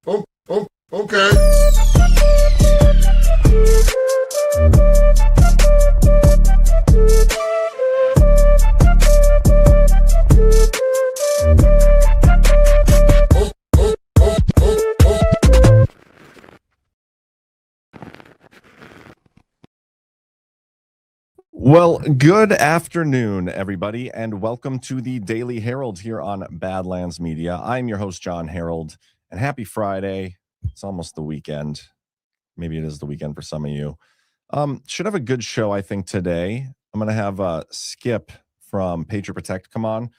Okay. Well, good afternoon, everybody, and welcome to the Daily Herold here on Badlands Media. I'm your host, Jon Herold, and happy Friday. It's almost the weekend. Maybe it is the weekend for some of you. Should have a good show, I think, today. I'm going to have Skip from Patriot Protect come on,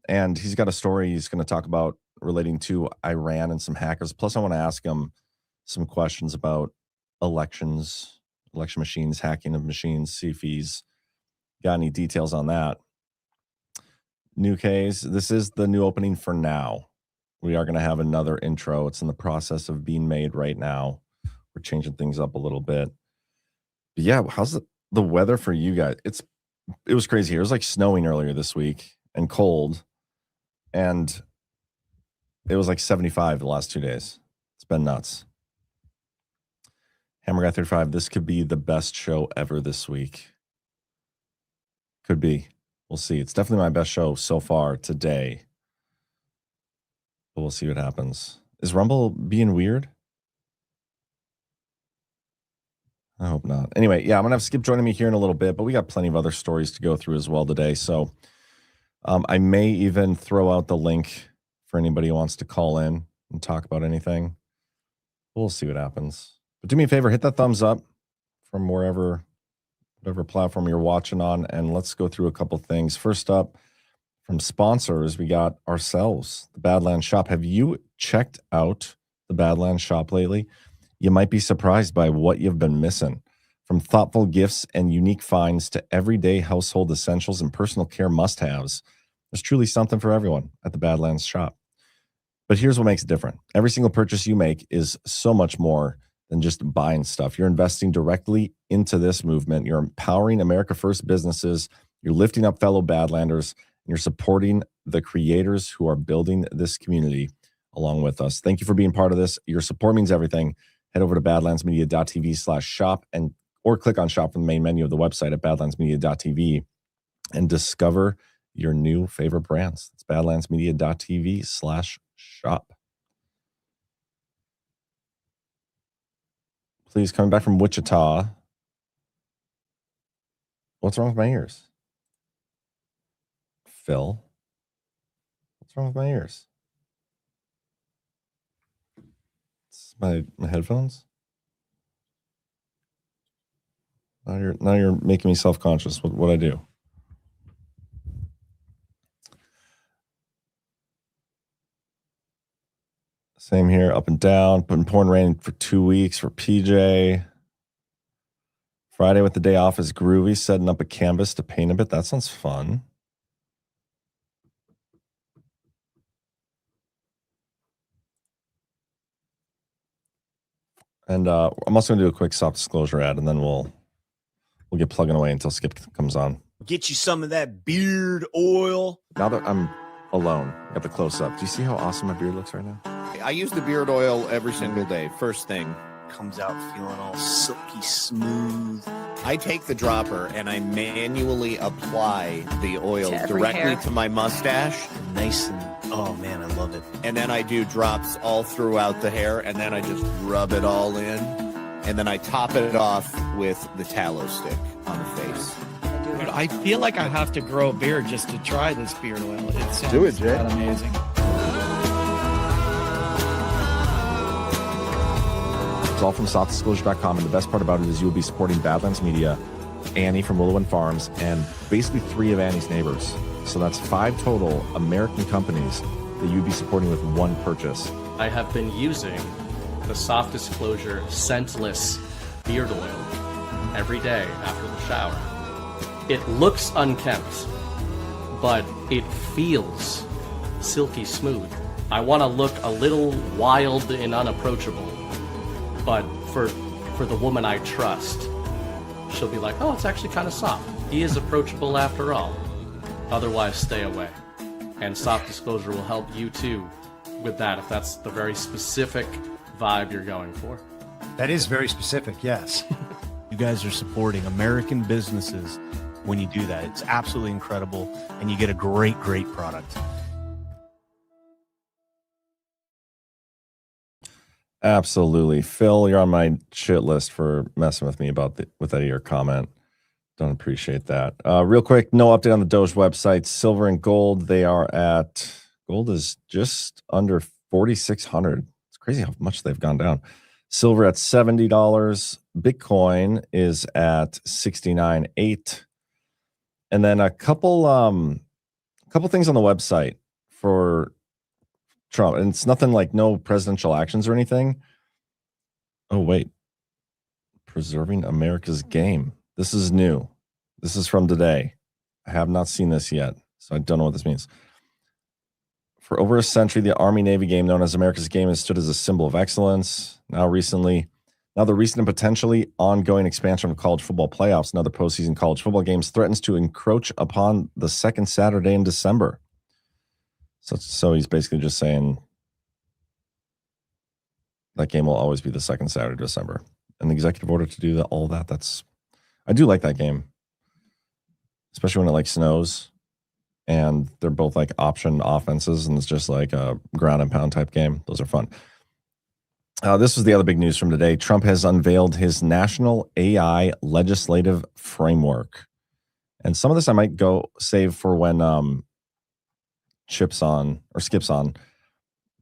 and he's got a story he's going to talk about relating to Iran and some hackers. Plus, I want to ask him some questions about elections, election machines, hacking of machines, see if he's got any details on that. New case. This is the new opening for now. We are going to have another intro. It's in the process of being made right now. We're changing things up a little bit. But yeah, how's the weather for you guys? It was crazy here. It was like snowing earlier this week and cold. And it was like 75 the last 2 days. It's been nuts. Hammer Guy 35, this could be the best show ever this week. Could be. We'll see. It's definitely my best show so far today. But we'll see what happens. Is Rumble being weird? I hope not. Anyway, yeah, I'm going to have Skip joining me here in a little bit, but we got plenty of other stories to go through as well today. So I may even throw out the link for anybody who wants to call in and talk about anything. We'll see what happens. But do me a favor, hit that thumbs up from whatever platform you're watching on, and let's go through a couple things. First up, from sponsors, we got ourselves, the Badlands Shop. Have you checked out the Badlands Shop lately? You might be surprised by what you've been missing. From thoughtful gifts and unique finds to everyday household essentials and personal care must-haves, there's truly something for everyone at the Badlands Shop. But here's what makes it different. Every single purchase you make is so much more than just buying stuff. You're investing directly into this movement. You're empowering America First businesses. You're lifting up fellow Badlanders, and you're supporting the creators who are building this community along with us. Thank you for being part of this. Your support means everything. Head over to badlandsmedia.tv/shop or click on shop from the main menu of the website at badlandsmedia.tv and discover your new favorite brands. It's badlandsmedia.tv/shop. Please, coming back from Wichita. What's wrong with my ears? Phil, what's wrong with my ears? It's my headphones. Now you're making me self-conscious. What I do? Same here, up and down. Been pouring rain for 2 weeks for PJ. Friday with the day off is groovy. Setting up a canvas to paint a bit. That sounds fun. And I'm also going to do a quick soft disclosure ad, and then we'll get plugging away until Skip comes on. Get you some of that beard oil. Now that I'm alone, got the close-up. Do you see how awesome my beard looks right now? I use the beard oil every single day. First thing. Comes out feeling all silky smooth. I take the dropper and I manually apply the oil To every directly hair. to my mustache. Nice and, oh man, I love it. And then I do drops all throughout the hair. And then I just rub it all in. And then I top it off with the tallow stick on the face. Dude, I feel like I have to grow a beard just to try this beard oil. It sounds Do it, Jay. amazing. It's all from softdisclosure.com, and the best part about it is you'll be supporting Badlands Media, Annie from Willow and Farms, and basically 3 of Annie's neighbors. So that's 5 total American companies that you'd be supporting with one purchase. I have been using the Soft Disclosure scentless beard oil every day after the shower. It looks unkempt, but it feels silky smooth. I want to look a little wild and unapproachable, but for the woman I trust, she'll be like, oh, it's actually kind of soft. He is approachable after all. Otherwise, stay away. And Soft Disclosure will help you too with that if that's the very specific vibe you're going for. That is very specific, yes. You guys are supporting American businesses when you do that. It's absolutely incredible, and you get a great product. Absolutely. Phil, you're on my shit list for messing with me with that your comment. Don't appreciate that. Real quick, no update on the Doge website. Silver and gold, gold is just under 4,600. It's crazy how much they've gone down. Silver at $70. Bitcoin is at 69.8. And then a couple things on the website for Trump. And it's nothing like no presidential actions or anything. Oh, wait. Preserving America's game. This is new. This is from today. I have not seen this yet, so I don't know what this means. For over a century, the Army-Navy game known as America's game has stood as a symbol of excellence. Now the recent and potentially ongoing expansion of college football playoffs and other postseason college football games threatens to encroach upon the second Saturday in December. So he's basically just saying that game will always be the second Saturday of December. And the executive order to do all that, I do like that game. Especially when it snows and they're both option offenses and it's just like a ground and pound type game. Those are fun. This was the other big news from today. Trump has unveiled his national AI legislative framework. And some of this I might save for when skips on.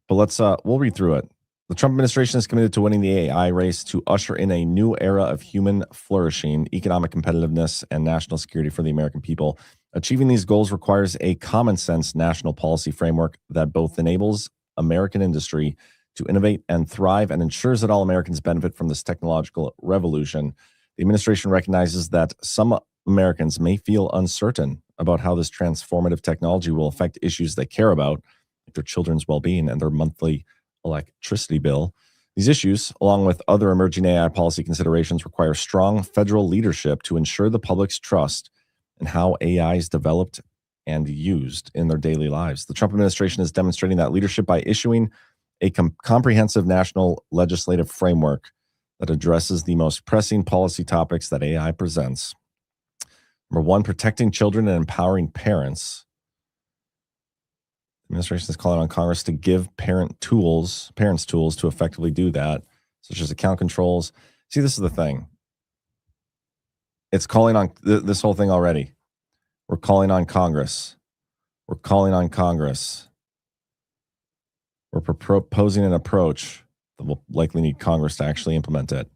But we'll read through it. The Trump administration is committed to winning the AI race to usher in a new era of human flourishing, economic competitiveness, and national security for the American people. Achieving these goals requires a common sense national policy framework that both enables American industry to innovate and thrive and ensures that all Americans benefit from this technological revolution. The administration recognizes that some Americans may feel uncertain about how this transformative technology will affect issues they care about, like their children's well-being and their monthly electricity bill. These issues, along with other emerging AI policy considerations, require strong federal leadership to ensure the public's trust in how AI is developed and used in their daily lives. The Trump administration is demonstrating that leadership by issuing a comprehensive national legislative framework that addresses the most pressing policy topics that AI presents. Number one, protecting children and empowering parents. The administration is calling on Congress to give parents tools to effectively do that, such as account controls. See, this is the thing. It's calling on this whole thing already. We're calling on Congress. We're proposing an approach that will likely need Congress to actually implement it.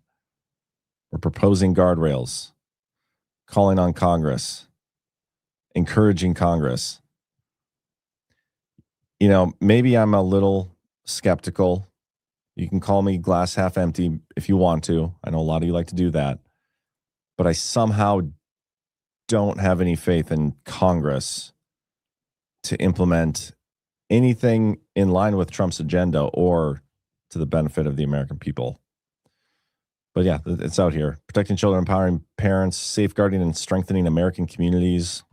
We're proposing guardrails, calling on Congress, encouraging Congress. Maybe I'm a little skeptical. You can call me glass half empty if you want to. I know a lot of you like to do that. But I somehow don't have any faith in Congress to implement anything in line with Trump's agenda or to the benefit of the American people. But yeah, it's out here. Protecting children, empowering parents, safeguarding and strengthening American communities.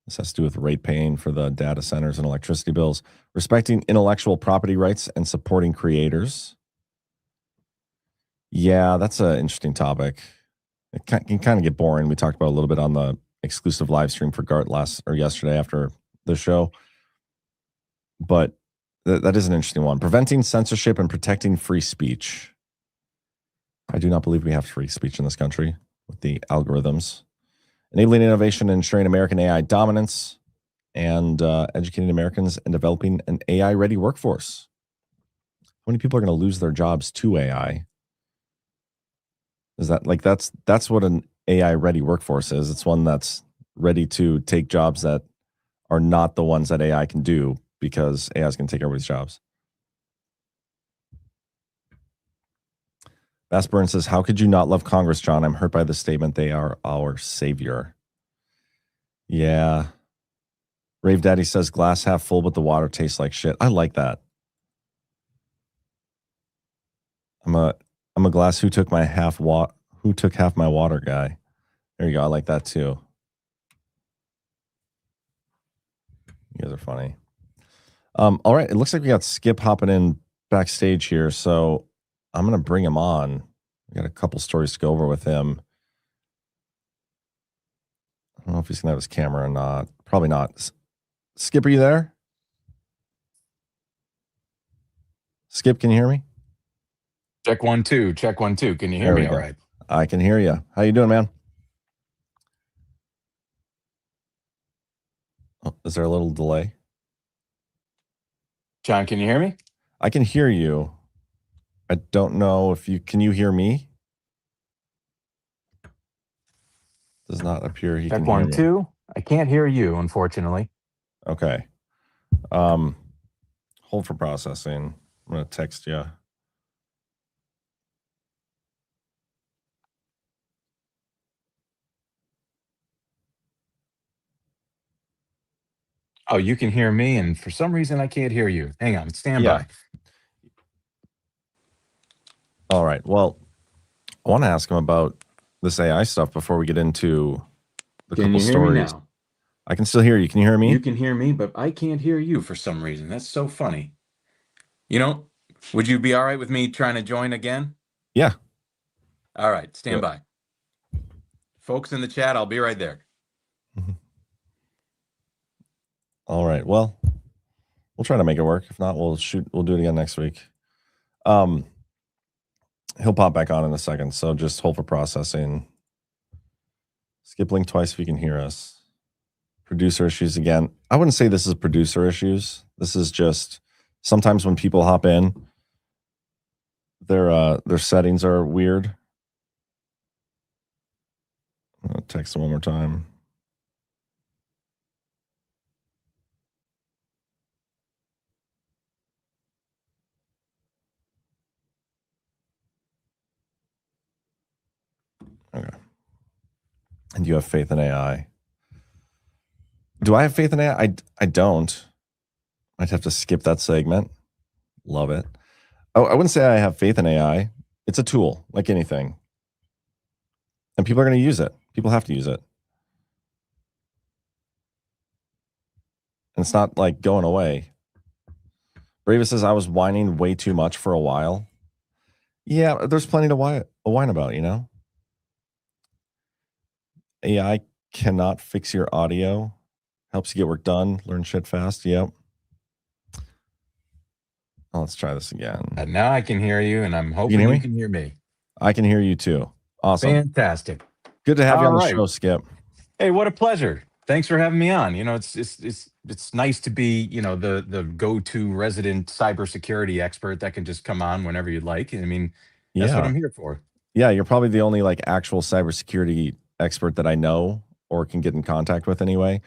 This has to do with rate paying for the data centers and electricity bills. Respecting intellectual property rights and supporting creators. Yeah, that's an interesting topic. It can kind of get boring. We talked about a little bit on the exclusive live stream for Gart yesterday after the show. But that is an interesting one. Preventing censorship and protecting free speech. I do not believe we have free speech in this country with the algorithms. Enabling innovation and ensuring American AI dominance, and educating Americans and developing an AI-ready workforce. How many people are going to lose their jobs to AI? Is that that's what an AI-ready workforce is? It's one that's ready to take jobs that are not the ones that AI can do because AI is going to take everybody's jobs. Bass Burns says, how could you not love Congress, John? I'm hurt by the statement. They are our savior. Yeah. Rave Daddy says, glass half full, but the water tastes like shit. I like that. I'm a glass who took half my water guy. There you go. I like that too. You guys are funny. All right. It looks like we got Skip hopping in backstage here, so I'm gonna bring him on. We got a couple stories to go over with him. I don't know if he's gonna have his camera or not. Probably not. Skip, are you there? Skip, can you hear me? Check 1 2. Check 1 2. Can you hear There we me? go. All right. I can hear you. How you doing, man? Oh, is there a little delay? John, can you hear me? I can hear you. I don't know if you can. You hear me? Does not appear he Check can 1 hear me. 2. I can't hear you, unfortunately. Okay. Hold for processing. I'm gonna text you. Oh, you can hear me, and for some reason I can't hear you. Hang on, stand Yeah. by. All right. Well, I want to ask him about this AI stuff before we get into the Can couple you hear stories. me now? I can still hear you. Can you hear me? You can hear me, but I can't hear you for some reason. That's so funny. You know, would you be all right with me trying to join again? Yeah. All right, stand Good. by. Folks in the chat, I'll be right there. All right. Well, we'll try to make it work. If not, we'll do it again next week. He'll pop back on in a second, so just hold for processing. Skip link twice if you can hear us. Producer issues again. I wouldn't say this is producer issues. This is just sometimes when people hop in, their settings are weird. I'll text them one more time. Okay. And do you have faith in AI? Do I have faith in AI? I don't. I'd have to skip that segment. Love it. Oh, I wouldn't say I have faith in AI. It's a tool, like anything. And people are going to use it. People have to use it. And it's not like going away. Bravia says I was whining way too much for a while. Yeah, there's plenty to whine about, you know? AI cannot fix your audio. Helps you get work done. Learn shit fast. Yep. Oh, let's try this again. Now I can hear you, and I'm hoping hear me? you can hear me. I can hear you too. Awesome. Fantastic. Good to have you on All the right. show, Skip. Hey, what a pleasure. Thanks for having me on. You know, it's nice to be, you know, the go-to resident cybersecurity expert that can just come on whenever you'd like. I mean, that's what I'm here for. Yeah, you're probably the only like actual cybersecurity expert that I know or can get in contact with anyway.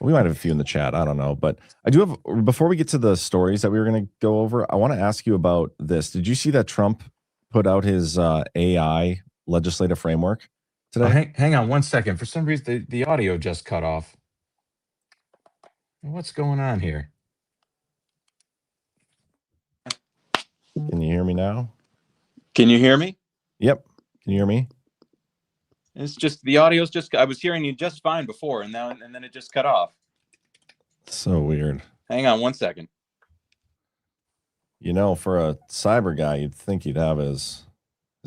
We might have a few in the chat. I don't know. But I do have, before we get to the stories that we were going to go over, I want to ask you about this. Did you see that Trump put out his AI legislative framework today? Oh, hang on one second. For some reason, the audio just cut off. What's going on here? Can you hear me now? Can you hear me? Yep. Can you hear me? It's just the audio's just. I was hearing you just fine before, and then it just cut off. So weird. Hang on one second. You know, for a cyber guy, you'd think he'd have his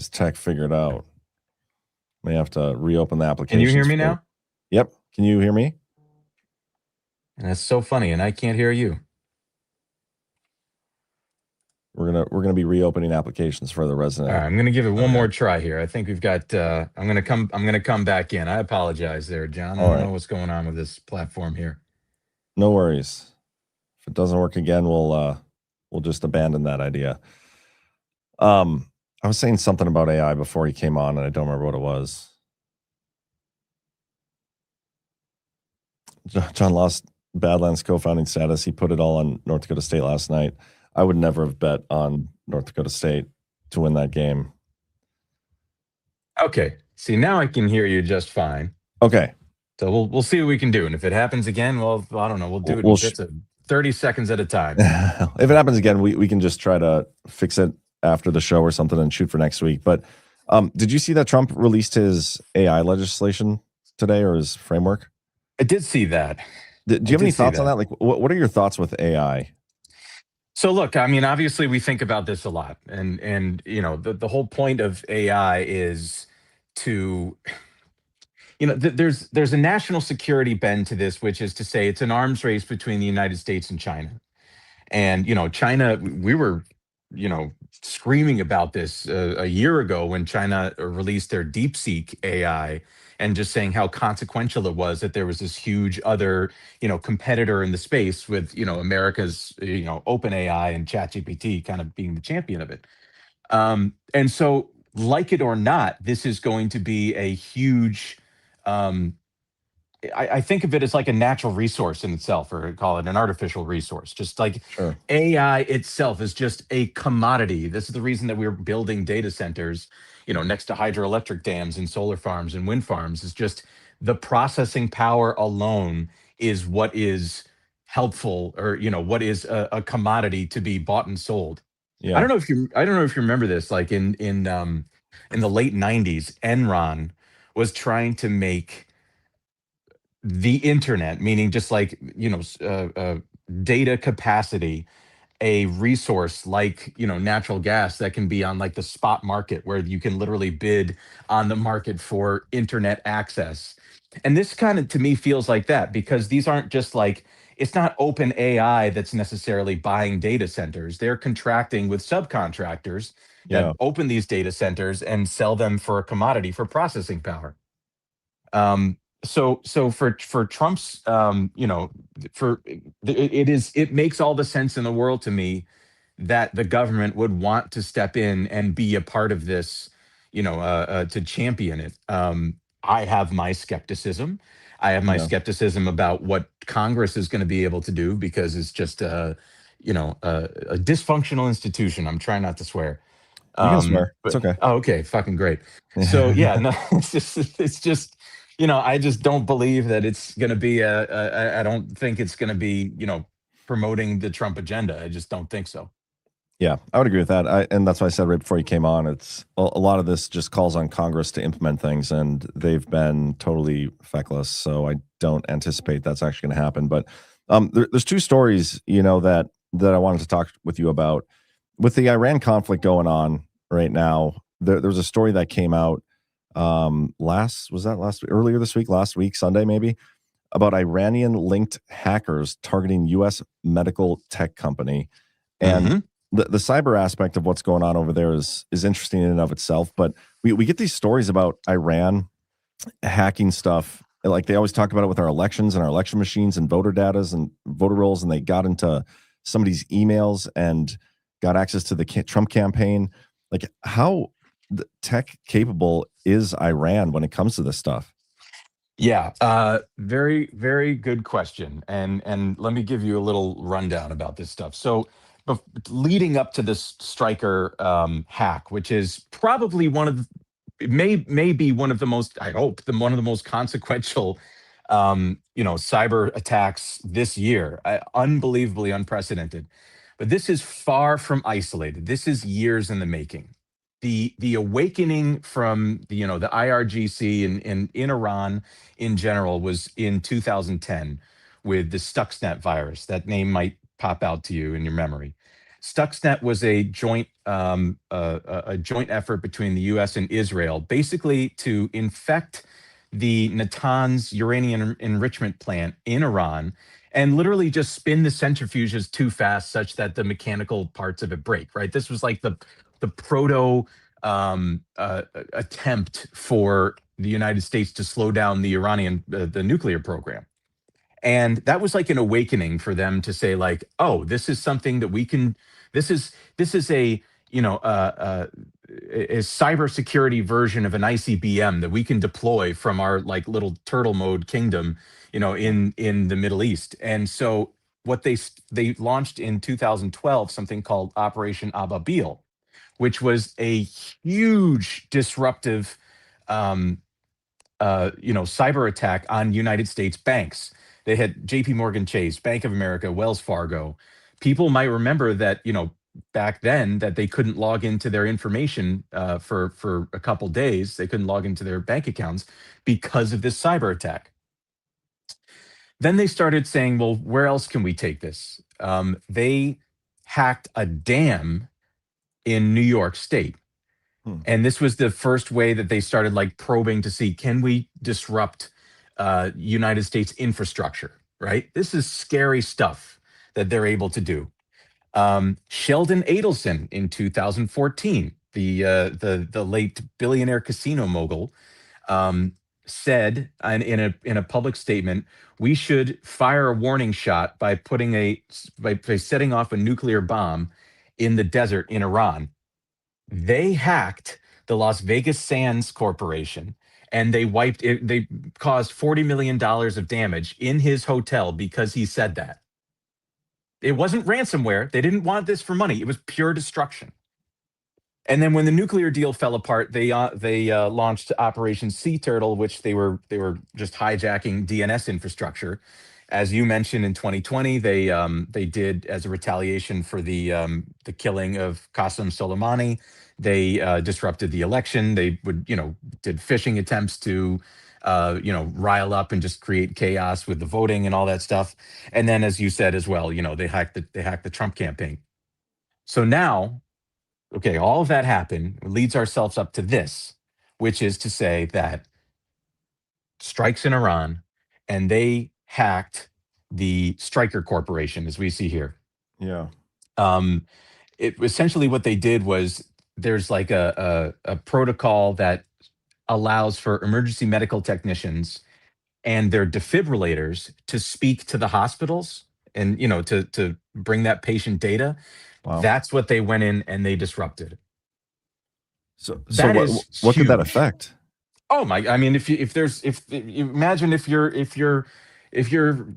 tech figured out. May have to reopen the application. Can you hear me now? Yep. Can you hear me? And that's so funny, and I can't hear you. We're gonna be reopening applications for the resident. All right, I'm gonna give it one more try here. I think we've got. I'm gonna come back in. I apologize there, John. I don't know what's going on with this platform here. No worries. If it doesn't work again, we'll just abandon that idea. I was saying something about AI before he came on, and I don't remember what it was. John lost Badlands co-founding status. He put it all on North Dakota State last night. I would never have bet on North Dakota State to win that game. Okay. See, now I can hear you just fine. Okay. So we'll see what we can do, and if it happens again, well, I don't know. We'll do it in bits of 30 seconds at a time. If it happens again, we can just try to fix it after the show or something and shoot for next week. But did you see that Trump released his AI legislation today, or his framework? I did see that. Do you have any thoughts on that? Like, what are your thoughts with AI? So look, I mean, obviously we think about this a lot, and the whole point of AI is to there's a national security bend to this, which is to say it's an arms race between the United States and China. And China, we were you know screaming about this a year ago when China released their DeepSeek AI, and just saying how consequential it was that there was this huge other competitor in the space with America's open AI and ChatGPT kind of being the champion of it. And so, like it or not, this is going to be a huge. Um, I think of it as like a natural resource in itself, or call it an artificial resource. Just like Sure. AI itself is just a commodity. This is the reason that we're building data centers, next to hydroelectric dams and solar farms and wind farms. Is just the processing power alone is what is helpful, or what is a commodity to be bought and sold. Yeah. I don't know if you remember this, like in the late 90s, Enron was trying to make the internet, meaning just like data capacity, a resource like natural gas that can be on like the spot market, where you can literally bid on the market for internet access. And this kind of, to me, feels like that, because these aren't just like, it's not open AI that's necessarily buying data centers. They're contracting with subcontractors Yeah. that open these data centers and sell them for a commodity for processing power. So for Trump's, it makes all the sense in the world to me that the government would want to step in and be a part of this, to champion it. I have my skepticism. I have my Yeah. skepticism about what Congress is going to be able to do, because it's just a dysfunctional institution. I'm trying not to swear. You can swear. But It's okay. oh, okay, fucking great. So yeah, no, it's just I just don't believe that it's going to be I don't think it's going to be promoting the Trump agenda. I just don't think so. Yeah, I would agree with that. And that's why I said right before you came on, it's a lot of this just calls on Congress to implement things, and they've been totally feckless. So I don't anticipate that's actually going to happen. But there's two stories, that I wanted to talk with you about. With the Iran conflict going on right now, there was a story that came out earlier this week, last week, Sunday maybe, about Iranian linked hackers targeting US medical tech company. And Mhm. the cyber aspect of what's going on over there is interesting in and of itself. But we get these stories about Iran hacking stuff. Like they always talk about it with our elections and our election machines and voter datas and voter rolls. And they got into somebody's emails and got access to the Trump campaign. Like, how tech capable is Iran when it comes to this stuff? Yeah, very, very good question. And let me give you a little rundown about this stuff. So, leading up to this Striker hack, which is probably may be one of the most, I hope, one of the most consequential, cyber attacks this year. Unbelievably unprecedented. But this is far from isolated. This is years in the making. The awakening from the IRGC and in Iran in general was in 2010 with the Stuxnet virus. That name might pop out to you in your memory. Stuxnet was a joint effort between the U.S. and Israel, basically to infect the Natanz uranium enrichment plant in Iran, and literally just spin the centrifuges too fast, such that the mechanical parts of it break. Right. This was like the proto attempt for the United States to slow down the Iranian the nuclear program. And that was like an awakening for them to say, like, oh, this is something that we can. This is a a cybersecurity version of an ICBM that we can deploy from our like little turtle mode kingdom, in the Middle East. And so what they launched in 2012 something called Operation Ababil, which was a huge disruptive, cyber attack on United States banks. They had J.P. Morgan Chase, Bank of America, Wells Fargo. People might remember that, back then, that they couldn't log into their information for a couple days. They couldn't log into their bank accounts because of this cyber attack. Then they started saying, well, where else can we take this? They hacked a dam in New York State. And this was the first way that they started like probing to see, can we disrupt United States infrastructure, right? This is scary stuff that they're able to do. Sheldon Adelson in 2014, the late billionaire casino mogul, said in a public statement, we should fire a warning shot by by setting off a nuclear bomb in the desert in Iran. They hacked the Las Vegas Sands Corporation, and they wiped it. They caused $40 million of damage in his hotel because he said that. It wasn't ransomware. They didn't want this for money. It was pure destruction. And then when the nuclear deal fell apart, they launched Operation Sea Turtle, which they were just hijacking DNS infrastructure. As you mentioned, in 2020, they did, as a retaliation for the killing of Qasem Soleimani, they disrupted the election. They did phishing attempts to rile up and just create chaos with the voting and all that stuff. And then, as you said as well, they hacked the Trump campaign. So now, okay, all of that happened, leads ourselves up to this, which is to say that strikes in Iran, and they hacked the Stryker Corporation, as we see here. Yeah. It essentially, what they did was, there's like a protocol that allows for emergency medical technicians and their defibrillators to speak to the hospitals and to bring that patient data. Wow. That's what they went in and they disrupted. So That what is could that huge. affect? Oh my! I mean, imagine if your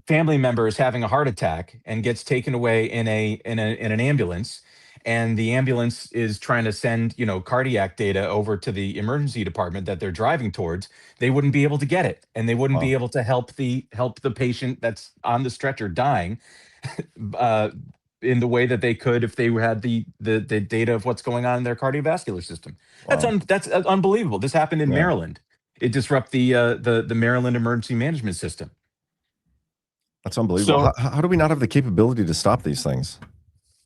family member is having a heart attack and gets taken away in an ambulance, and the ambulance is trying to send cardiac data over to the emergency department that they're driving towards, they wouldn't be able to get it, and they wouldn't be able to help the patient that's on the stretcher dying in the way that they could if they had the data of what's going on in their cardiovascular system. Wow. That's unbelievable. This happened in Maryland. It disrupted the Maryland emergency management system. That's unbelievable. So, how do we not have the capability to stop these things?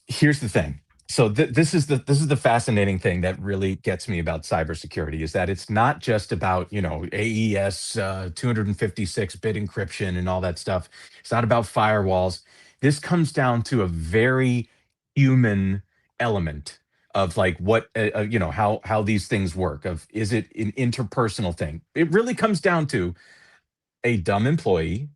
Here's the thing. So this is the fascinating thing that really gets me about cybersecurity, is that it's not just about AES 256-bit encryption and all that stuff. It's not about firewalls. This comes down to a very human element of like what how these things work. Is it an interpersonal thing? It really comes down to a dumb employee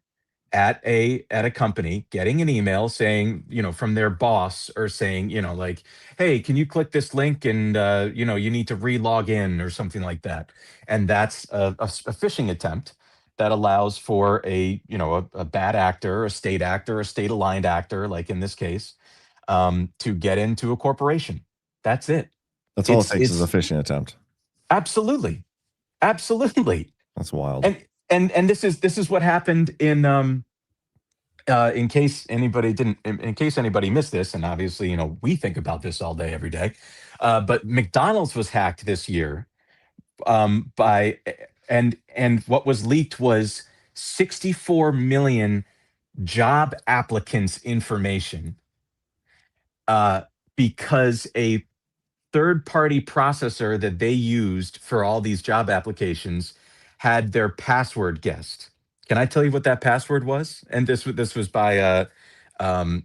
at a company getting an email saying, from their boss, or saying, like, hey, can you click this link and you need to re-log in or something like that. And that's a phishing attempt that allows for a bad actor, a state aligned actor, like in this case, to get into a corporation. That's it. That's all it takes, is a phishing attempt. Absolutely. That's wild. And this is what happened in case anybody missed this, and obviously, we think about this all day, every day. But McDonald's was hacked this year by what was leaked was 64 million job applicants' information, because a third-party processor that they used for all these job applications had their password guessed. Can I tell you what that password was? And this was by call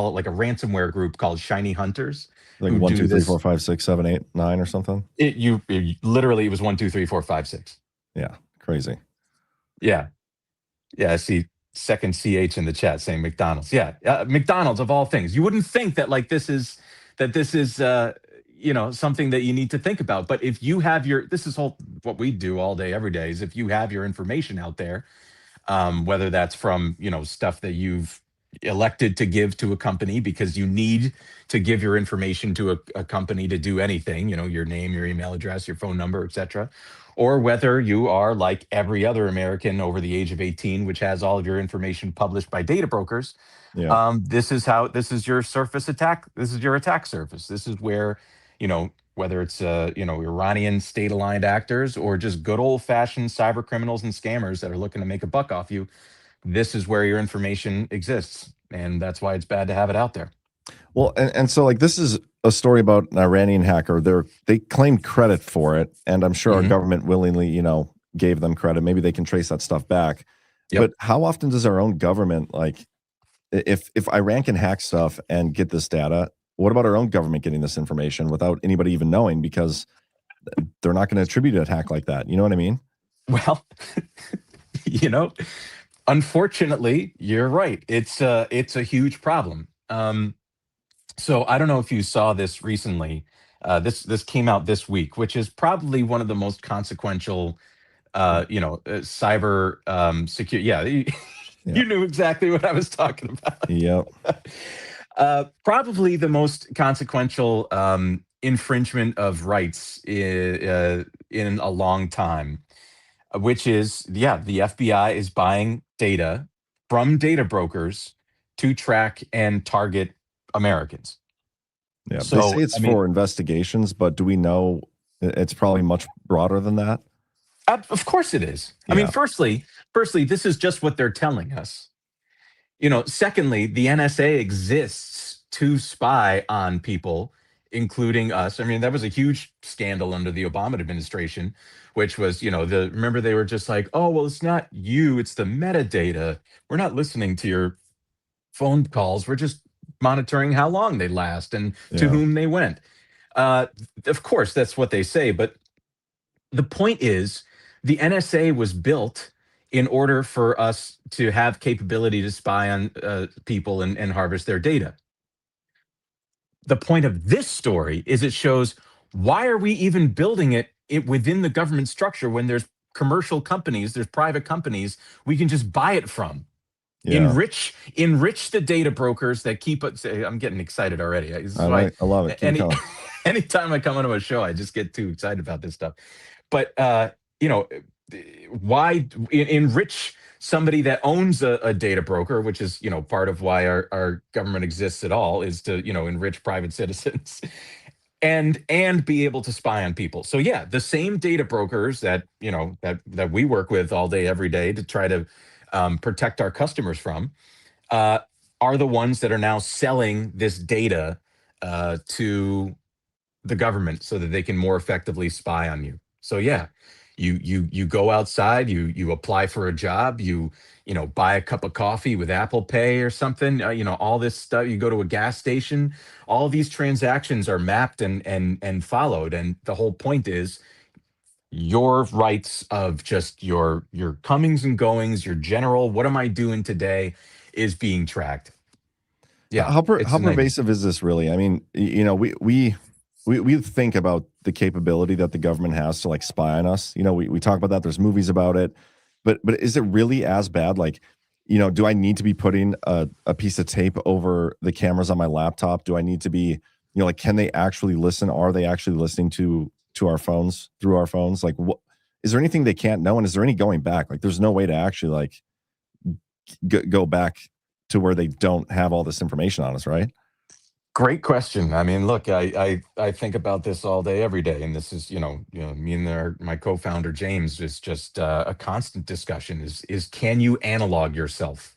it like a ransomware group called Shiny Hunters. Like 1, 2, 3, 4, 5, 6, 7, 8, 9 or something. It literally was 1, 2, 3, 4, 5, 6. Yeah, crazy. Yeah. I see second CH in the chat saying McDonald's. Yeah, McDonald's of all things. You wouldn't think that this is something that you need to think about. But if you have what we do all day, every day, is if you have your information out there, whether that's from, stuff that you've elected to give to a company because you need to give your information to a company to do anything, your name, your email address, your phone number, etc., or whether you are like every other American over the age of 18, which has all of your information published by data brokers. Yeah. This is your surface attack. This is your attack surface. This is where, whether it's Iranian state-aligned actors or just good old-fashioned cyber criminals and scammers that are looking to make a buck off you, this is where your information exists. and that's why it's bad to have it out there. Well, and so like this is a story about an Iranian hacker. They claimed credit for it, and I'm sure our government willingly, gave them credit. Maybe they can trace that stuff back. Yep. But how often does our own government, like, if Iran can hack stuff and get this data, what about our own government getting this information without anybody even knowing? Because they're not going to attribute a hack like that. You know what I mean? Well, unfortunately, you're right. It's a huge problem. So I don't know if you saw this recently. This came out this week, which is probably one of the most consequential, cyber security. Yeah, you knew exactly what I was talking about. Yep. Probably the most consequential infringement of rights in a long time, which is, the FBI is buying data from data brokers to track and target Americans. Yeah, So, they say it's for investigations, but do we know it's probably much broader than that? Of course it is. I mean, firstly, this is just what they're telling us. Secondly, the NSA exists to spy on people, including us. I mean, that was a huge scandal under the Obama administration, which was, remember they were just like, oh, well, it's not you, it's the metadata. We're not listening to your phone calls. We're just monitoring how long they last and to whom they went. Of course, that's what they say. But the point is, the NSA was built in order for us to have capability to spy on people and harvest their data. The point of this story is it shows, why are we even building it within the government structure when there's commercial companies, there's private companies we can just buy it from? Enrich the data brokers that keep us. I'm getting excited already. I love it. Anytime I come onto a show, I just get too excited about this stuff. But why enrich somebody that owns a data broker, which is part of why our government exists at all, is to enrich private citizens and be able to spy on people. So the same data brokers that that we work with all day every day to try to protect our customers from are the ones that are now selling this data to the government so that they can more effectively spy on you. So you go outside, you apply for a job, you buy a cup of coffee with Apple Pay or something, all this stuff. You go to a gas station, all these transactions are mapped and followed, and the whole point is your rights of just your comings and goings, your general, what am I doing today, is being tracked. Yeah. How pervasive is this really? I mean, we think about the capability that the government has to like spy on us. We talk about that. There's movies about it, but is it really as bad? Like, do I need to be putting a piece of tape over the cameras on my laptop? Do I need to be, like, can they actually listen? Are they actually listening to our phones, through our phones? Like, what is there anything they can't know? And is there any going back? Like, there's no way to actually like go back to where they don't have all this information on us, right? Great question. I mean, look, I think about this all day, every day, and this is, me and my co-founder James is just a constant discussion. Is can you analog yourself?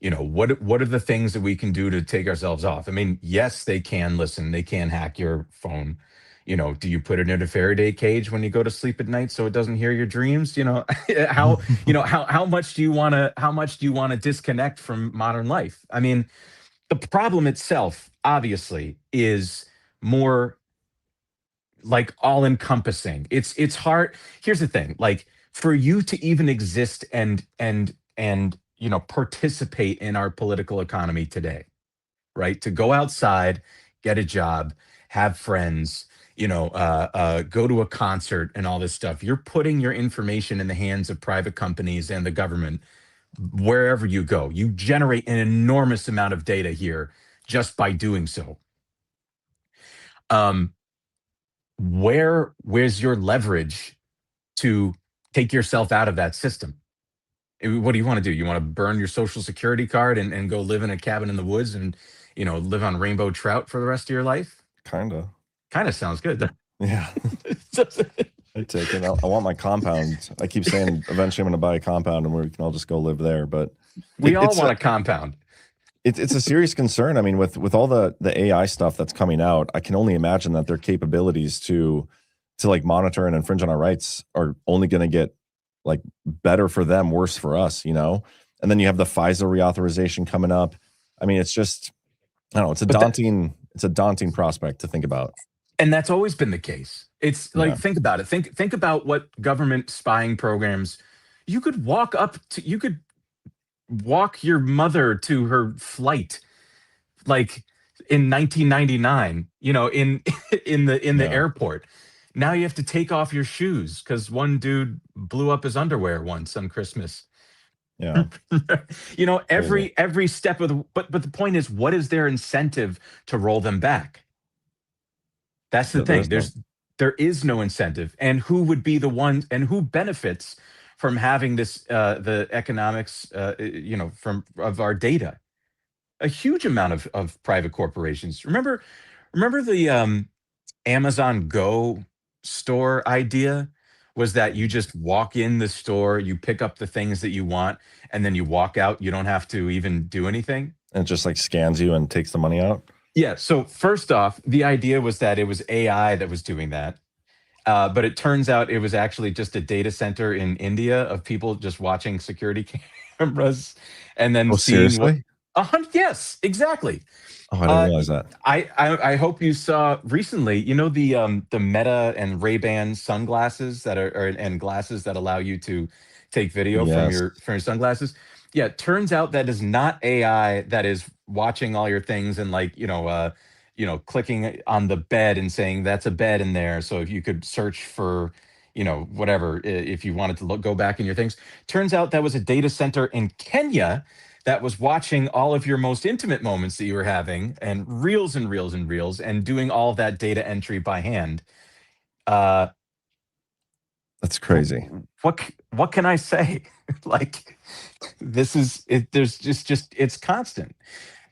What are the things that we can do to take ourselves off? I mean, yes, they can listen. They can hack your phone. Do you put it in a Faraday cage when you go to sleep at night so it doesn't hear your dreams? How much do you want to disconnect from modern life? I mean, the problem itself, obviously, is more like all-encompassing. It's hard. Here's the thing: like, for you to even exist and participate in our political economy today, right? To go outside, get a job, have friends, go to a concert and all this stuff. You're putting your information in the hands of private companies and the government. Wherever you go, you generate an enormous amount of data here just by doing so. Where's your leverage to take yourself out of that system? What do you want to do? You want to burn your social security card and go live in a cabin in the woods and live on rainbow trout for the rest of your life? Kind of sounds good. Yeah. I take it. I want my compound. I keep saying eventually I'm going to buy a compound and we can all just go live there. But we all want a compound. It's a serious concern. I mean, with all the AI stuff that's coming out, I can only imagine that their capabilities to like monitor and infringe on our rights are only going to get like better for them, worse for us, you know? And then you have the FISA reauthorization coming up. I mean, it's just, I don't know, it's a daunting prospect to think about. And that's always been the case. It's like, Yeah. think about it. Think about what government spying programs you could walk your mother to her flight like in 1999, you know, in in the Yeah. airport. Now you have to take off your shoes because one dude blew up his underwear once on Christmas. Yeah. You know, Crazy. every step of the but the point is, what is their incentive to roll them back? That's the thing. There's There is no incentive, and who would be the one, and who benefits from having this the economics, you know, from of our data? A huge amount of private corporations. Remember the Amazon Go store idea was that you just walk in the store, you pick up the things that you want, and then you walk out. You don't have to even do anything. and it just like scans you and takes the money out. Yeah. So first off, the idea was that it was AI that was doing that. But it turns out it was actually just a data center in India of people just watching security cameras and then Oh, seeing what. seriously? Yes, exactly. Oh, I didn't realize that. I hope you saw recently, you know, the Meta and Ray-Ban sunglasses that are and glasses that allow you to take video Yes. from your sunglasses. Yeah, it turns out that is not AI that is watching all your things and like, you know, clicking on the bed and saying that's a bed in there. So if you could search for, you know, whatever, if you wanted to go back in your things. Turns out that was a data center in Kenya that was watching all of your most intimate moments that you were having and reels and reels and reels and doing all of that data entry by hand. That's crazy. What can I say? Like, this is it. There's just it's constant.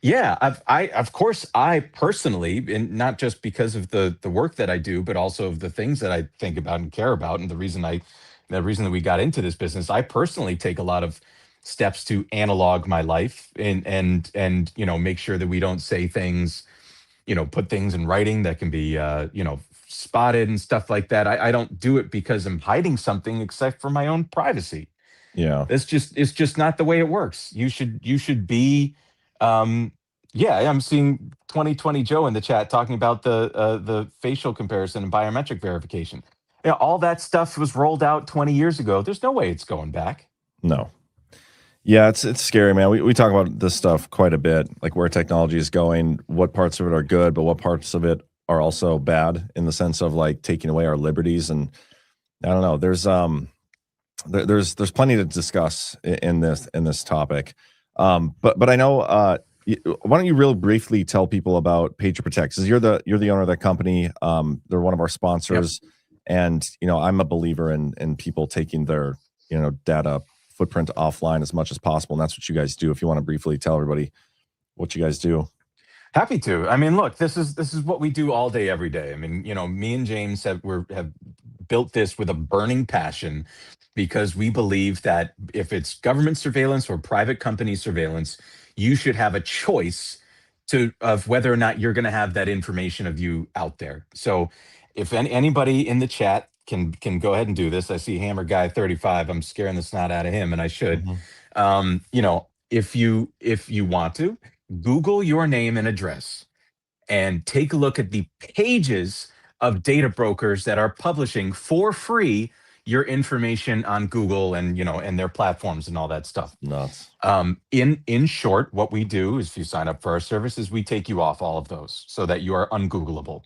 Yeah, I of course I personally, and not just because of the work that I do, but also of the things that I think about and care about, and the reason that we got into this business, I personally take a lot of steps to analog my life and you know, make sure that we don't say things, you know, put things in writing that can be you know, spotted and stuff like that. I don't do it because I'm hiding something except for my own privacy. Yeah. It's just not the way it works. You should be yeah, I'm seeing 2020 Joe in the chat talking about the facial comparison and biometric verification. Yeah, all that stuff was rolled out 20 years ago. There's no way it's going back. No. Yeah, it's scary, man. We talk about this stuff quite a bit, like where technology is going, what parts of it are good, but what parts of it are also bad in the sense of like taking away our liberties. And I don't know. There's plenty to discuss in this topic. But I know. Why don't you real briefly tell people about Patriot Protect? Because you're the owner of that company. They're one of our sponsors, and you know I'm a believer in people taking their data footprint offline as much as possible, and that's what you guys do. If you want to briefly tell everybody what you guys do. Happy to. I mean, look, this is what we do all day, every day. I mean, you know, me and James have built this with a burning passion because we believe that if it's government surveillance or private company surveillance, you should have a choice of whether or not you're going to have that information of you out there. So, if anybody in the chat can go ahead and do this, I see Hammer Guy 35. I'm scaring the snot out of him, and I should. You know, if you want to, Google your name and address and take a look at the pages of data brokers that are publishing for free your information on Google and and their platforms and all that stuff. Nuts. In short, what we do is if you sign up for our services, we take you off all of those so that you are ungoogleable.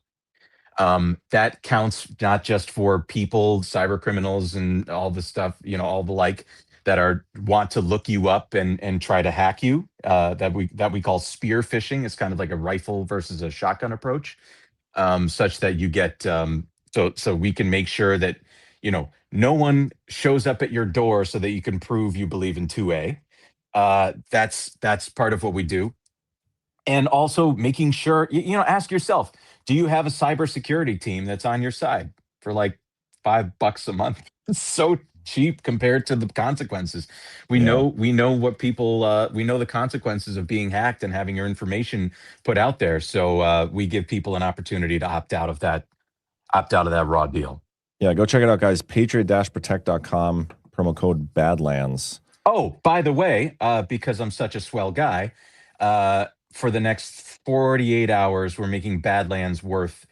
That counts not just for people, cyber criminals, and all the stuff, all the like that want to look you up and try to hack you. That we call spear phishing. It's kind of like a rifle versus a shotgun approach, such that you get so we can make sure that no one shows up at your door so that you can prove you believe in 2A. That's part of what we do. And also making sure, ask yourself, do you have a cybersecurity team that's on your side for like $5 a month? It's so cheap compared to the consequences. We know what people we know the consequences of being hacked and having your information put out there. So we give people an opportunity to opt out of that raw deal. Yeah, go check it out, guys. Patriot-protect.com, promo code Badlands. Oh, by the way, because I'm such a swell guy, for the next 48 hours, we're making Badlands worth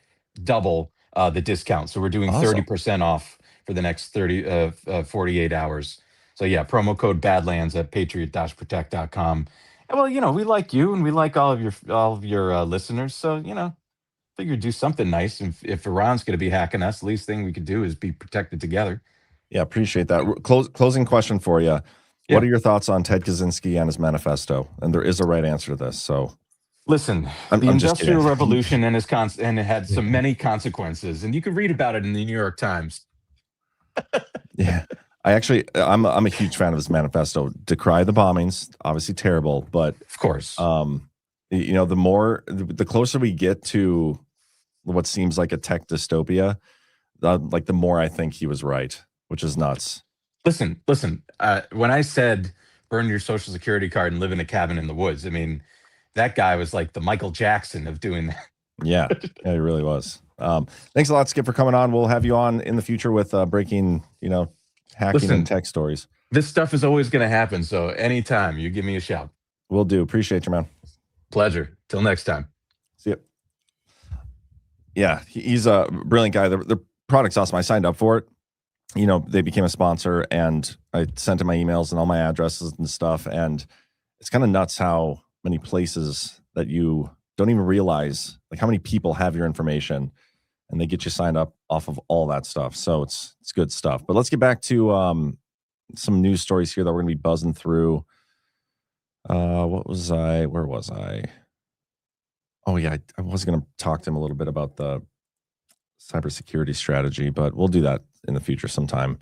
double the discount. So we're doing Awesome. 30% off for the next 48 hours. So yeah, promo code Badlands at patriot-protect.com. And well, you know, we like you and we like all of your listeners. So, you know, figure do something nice. If Iran's going to be hacking us, the least thing we could do is be protected together. Yeah, appreciate that. Closing question for you. Yeah. What are your thoughts on Ted Kaczynski and his manifesto? And there is a right answer to this. So, listen, I'm the just Industrial kidding. Revolution and and it had so many consequences, and you can read about it in the New York Times. Yeah, I'm a huge fan of his manifesto. Decry the bombings, obviously terrible, but Of course, you know, the closer we get to what seems like a tech dystopia, like the more I think he was right, which is nuts. listen. When I said burn your social security card and live in a cabin in the woods, I mean that guy was like the Michael Jackson of doing that. Yeah, he really was. Thanks a lot, Skip, for coming on. We'll have you on in the future with breaking, you know, hacking and tech stories. This stuff is always going to happen. So anytime you give me a shout. Will do. Appreciate you, man. Pleasure. Till next time. See you. Yeah, he's a brilliant guy. The product's awesome. I signed up for it. You know, they became a sponsor, and I sent him my emails and all my addresses and stuff. And it's kind of nuts how many places that you don't even realize, like how many people have your information, and they get you signed up off of all that stuff. So it's good stuff. But let's get back to some news stories here that we're going to be buzzing through. Where was I? Oh yeah, I was going to talk to him a little bit about the cybersecurity strategy, but we'll do that in the future sometime.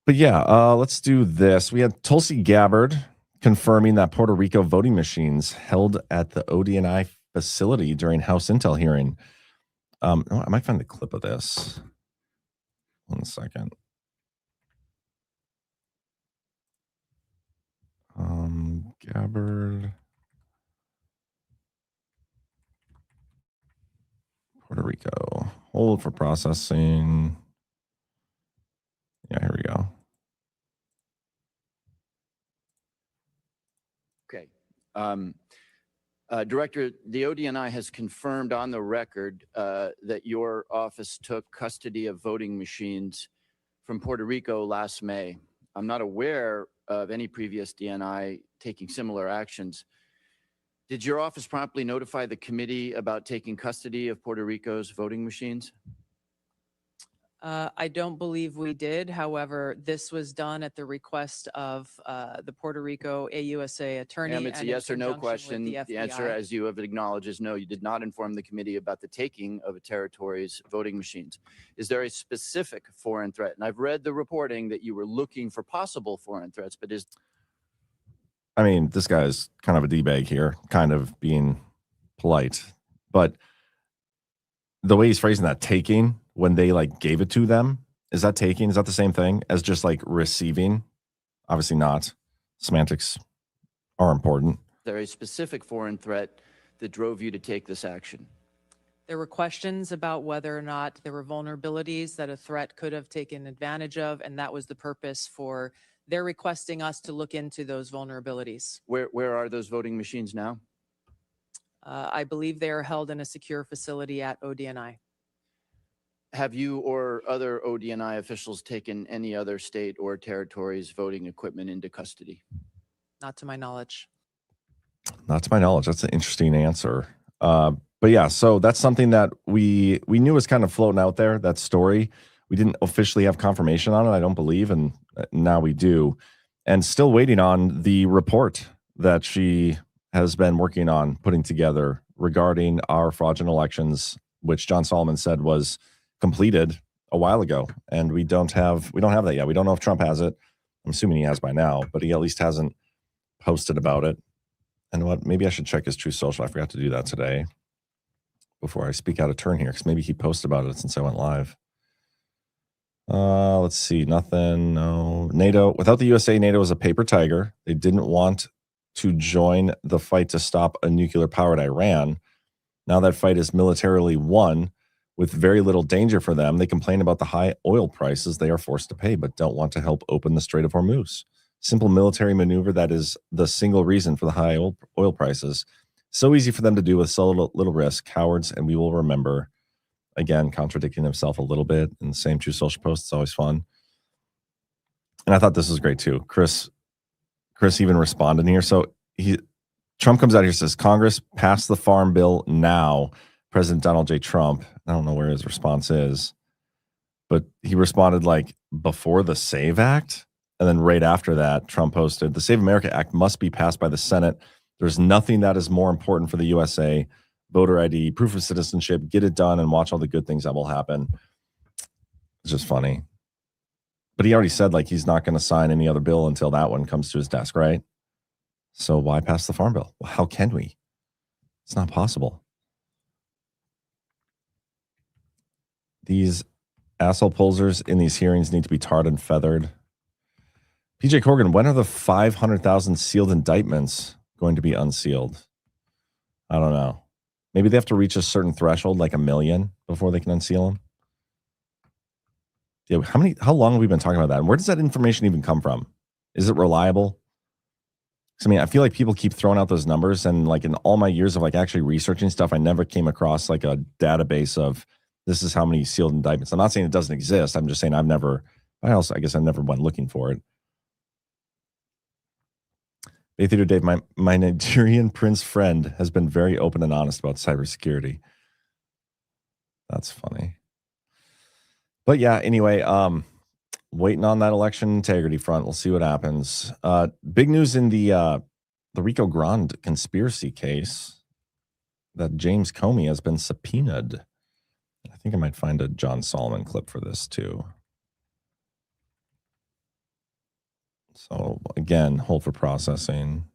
But yeah, let's do this. We had Tulsi Gabbard confirming that Puerto Rico voting machines held at the ODNI facility during House Intel hearing. I might find the clip of this. 1 second. Gabbard, Puerto Rico. Hold for processing. Yeah, here we go. Okay. Director, the ODNI has confirmed on the record that your office took custody of voting machines from Puerto Rico last May. I'm not aware of any previous DNI taking similar actions. Did your office promptly notify the committee about taking custody of Puerto Rico's voting machines? I don't believe we did. However, this was done at the request of the Puerto Rico AUSA attorney. Ma'am, it's a yes or no question. The answer, as you have acknowledged, is no. You did not inform the committee about the taking of a territory's voting machines. Is there a specific foreign threat? And I've read the reporting that you were looking for possible foreign threats, but is... I mean, this guy's kind of a D-bag here, kind of being polite. But the way he's phrasing that, taking, when they like gave it to them, is that taking? Is that the same thing as just like receiving? Obviously not. Semantics are important. Is there a specific foreign threat that drove you to take this action? There were questions about whether or not there were vulnerabilities that a threat could have taken advantage of, and that was the purpose for their requesting us to look into those vulnerabilities. Where are those voting machines now? I believe they are held in a secure facility at ODNI. Have you or other ODNI officials taken any other state or territory's voting equipment into custody? Not to my knowledge. Not to my knowledge. That's an interesting answer. But yeah, so that's something that we knew was kind of floating out there, that story. We didn't officially have confirmation on it, I don't believe, and now we do. And still waiting on the report that she has been working on putting together regarding our fraudulent elections, which John Solomon said was completed a while ago, and we don't have that yet. We don't know if Trump has it. I'm assuming he has by now, but he at least hasn't posted about it. And what? Maybe I should check his True Social. I forgot to do that today before I speak out of turn here, because maybe he posted about it since I went live. Let's see. Nothing. No. NATO. Without the USA, NATO is a paper tiger. They didn't want to join the fight to stop a nuclear-powered Iran. Now that fight is militarily won with very little danger for them. They complain about the high oil prices they are forced to pay, but don't want to help open the Strait of Hormuz. Simple military maneuver that is the single reason for the high oil prices. So easy for them to do with so little risk. Cowards, and we will remember. Again, contradicting himself a little bit in the same True Social post. It's always fun. And I thought this was great too. Chris even responded here. So Trump comes out here and says, Congress passed the farm bill now. President Donald J. Trump. I don't know where his response is, but he responded like before the SAVE Act. And then right after that, Trump posted, the Save America Act must be passed by the Senate. There's nothing that is more important for the USA. Voter ID, proof of citizenship, get it done and watch all the good things that will happen. It's just funny. But he already said like he's not going to sign any other bill until that one comes to his desk, right? So why pass the farm bill? Well, how can we? It's not possible. These asshole posers in these hearings need to be tarred and feathered. PJ Corgan, when are the 500,000 sealed indictments going to be unsealed? I don't know. Maybe they have to reach a certain threshold, like 1 million, before they can unseal them. Yeah, how long have we been talking about that? And where does that information even come from? Is it reliable? I mean, I feel like people keep throwing out those numbers, and like in all my years of like actually researching stuff, I never came across like a database of this is how many sealed indictments. I'm not saying it doesn't exist. I'm just saying I guess I never went looking for it. Bay Theater Dave, my Nigerian prince friend has been very open and honest about cybersecurity. That's funny. But yeah, anyway, waiting on that election integrity front. We'll see what happens. Big news in the Rico Grande conspiracy case that James Comey has been subpoenaed. I think I might find a John Solomon clip for this too. So again, hold for processing.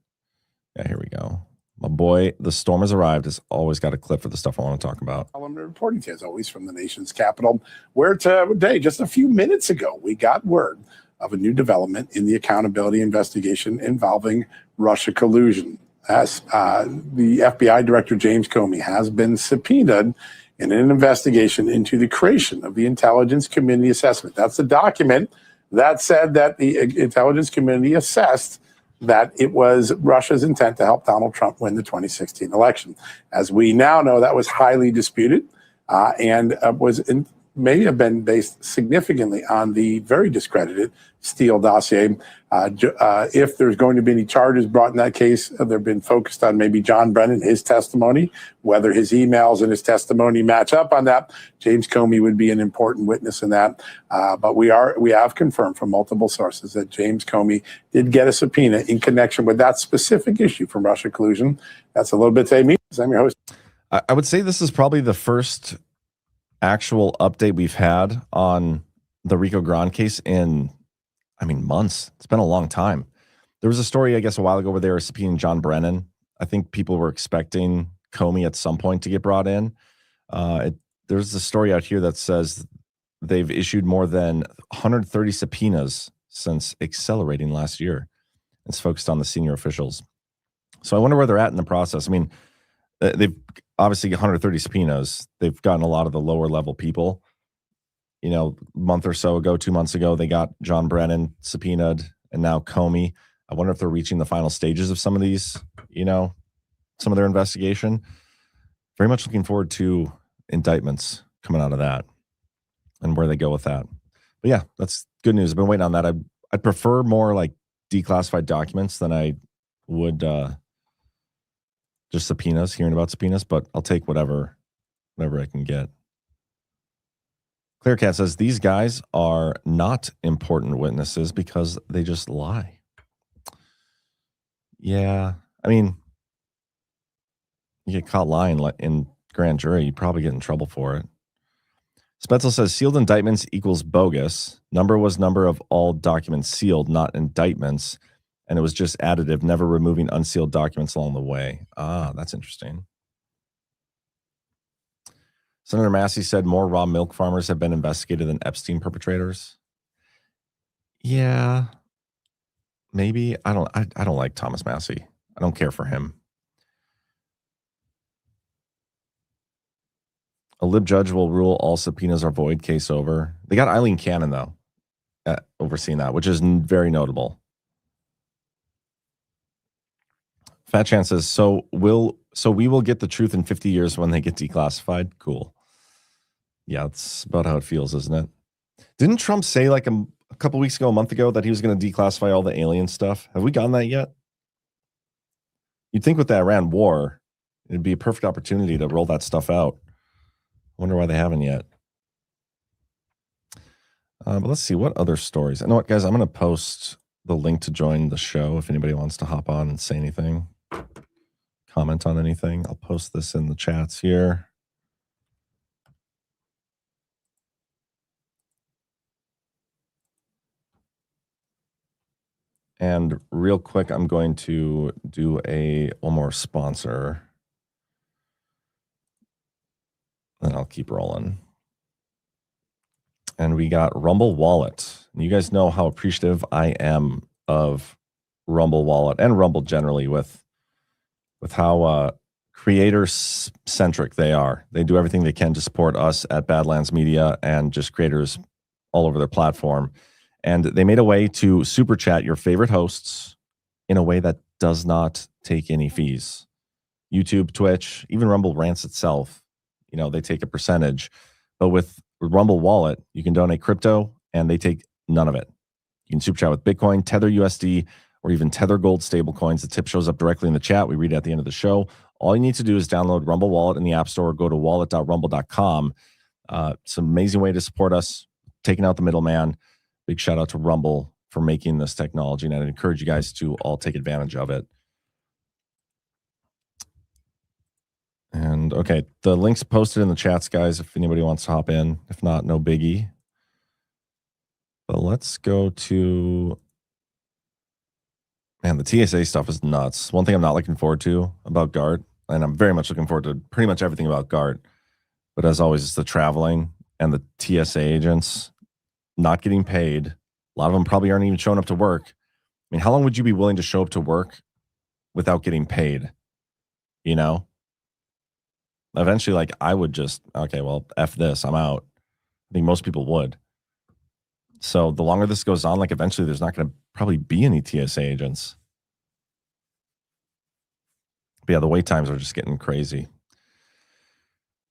Yeah, here we go. My boy, the storm has arrived. Has always got a clip for the stuff I want to talk about. Reporting as always from the nation's capital, where today, just a few minutes ago, we got word of a new development in the accountability investigation involving Russia collusion. As the FBI Director James Comey has been subpoenaed in an investigation into the creation of the Intelligence Community Assessment. That's the document that said that the intelligence community assessed that it was Russia's intent to help Donald Trump win the 2016 election. As we now know, that was highly disputed and may have been based significantly on the very discredited Steele dossier. If there's going to be any charges brought in that case, they've been focused on maybe John Brennan, his testimony, whether his emails and his testimony match up on that. James Comey would be an important witness in that. But we have confirmed from multiple sources that James Comey did get a subpoena in connection with that specific issue from Russia collusion. That's a little bit today. I'm your host. I would say this is probably the first actual update we've had on the Rico Grande case in, months. It's been a long time. There was a story, I guess, a while ago where they were subpoenaing John Brennan. I think people were expecting Comey at some point to get brought in. There's a story out here that says they've issued more than 130 subpoenas since accelerating last year. It's focused on the senior officials. So I wonder where they're at in the process. They've obviously 130 subpoenas. They've gotten a lot of the lower level people. A month or so ago, 2 months ago, they got John Brennan subpoenaed, and now Comey. I wonder if they're reaching the final stages of some of these, some of their investigation. Very much looking forward to indictments coming out of that and where they go with that. But yeah, that's good news. I've been waiting on that. I'd prefer more like declassified documents than I would just subpoenas, hearing about subpoenas, but I'll take whatever I can get. Clearcat says these guys are not important witnesses because they just lie. Yeah, you get caught lying in grand jury, you probably get in trouble for it. Spetzel says sealed indictments equals bogus. Number was number of all documents sealed, not indictments. And it was just additive, never removing unsealed documents along the way. Ah, that's interesting. Senator Massey said more raw milk farmers have been investigated than Epstein perpetrators. Yeah, maybe. I don't like Thomas Massey. I don't care for him. A lib judge will rule all subpoenas are void. Case over. They got Eileen Cannon though, overseeing that, which is very notable. Fat Chance says, so we will get the truth in 50 years when they get declassified. Cool. Yeah, that's about how it feels, isn't it? Didn't Trump say like a couple weeks ago, a month ago, that he was going to declassify all the alien stuff? Have we gotten that yet? You'd think with the Iran war, it'd be a perfect opportunity to roll that stuff out. I wonder why they haven't yet. But let's see, what other stories? You know what, guys? I'm going to post the link to join the show if anybody wants to hop on and say anything, comment on anything. I'll post this in the chats here. And real quick, I'm going to do one more sponsor. And I'll keep rolling. And we got Rumble Wallet. And you guys know how appreciative I am of Rumble Wallet and Rumble generally with how creator-centric they are. They do everything they can to support us at Badlands Media and just creators all over their platform. And they made a way to super chat your favorite hosts in a way that does not take any fees. YouTube, Twitch, even Rumble Rants itself, they take a percentage. But with Rumble Wallet, you can donate crypto and they take none of it. You can super chat with Bitcoin, Tether USD, or even Tether Gold stablecoins. The tip shows up directly in the chat. We read it at the end of the show. All you need to do is download Rumble Wallet in the App Store or go to wallet.rumble.com. It's an amazing way to support us, taking out the middleman. Big shout out to Rumble for making this technology, and I'd encourage you guys to all take advantage of it. And okay, the link's posted in the chats, guys, if anybody wants to hop in. If not, no biggie. But let's go to... Man, the TSA stuff is nuts. One thing I'm not looking forward to about GART, and I'm very much looking forward to pretty much everything about GART, but as always, it's the traveling and the TSA agents not getting paid. A lot of them probably aren't even showing up to work. I mean, how long would you be willing to show up to work without getting paid? Eventually, I would just, okay, well, F this, I'm out. I think most people would. So the longer this goes on, eventually there's not going to probably be any TSA agents. But yeah, the wait times are just getting crazy.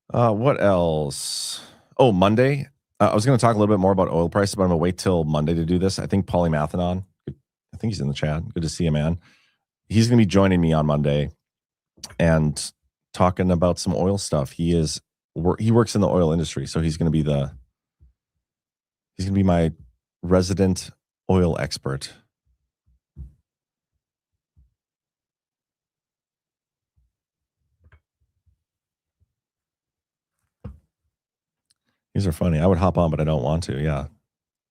What else? Oh, Monday. I was going to talk a little bit more about oil prices, but I'm going to wait till Monday to do this. I think Paulie Mathenon, I think he's in the chat. Good to see him, man. He's going to be joining me on Monday and talking about some oil stuff. He works in the oil industry, so he's going to be my resident oil expert. These are funny. I would hop on, but I don't want to. Yeah.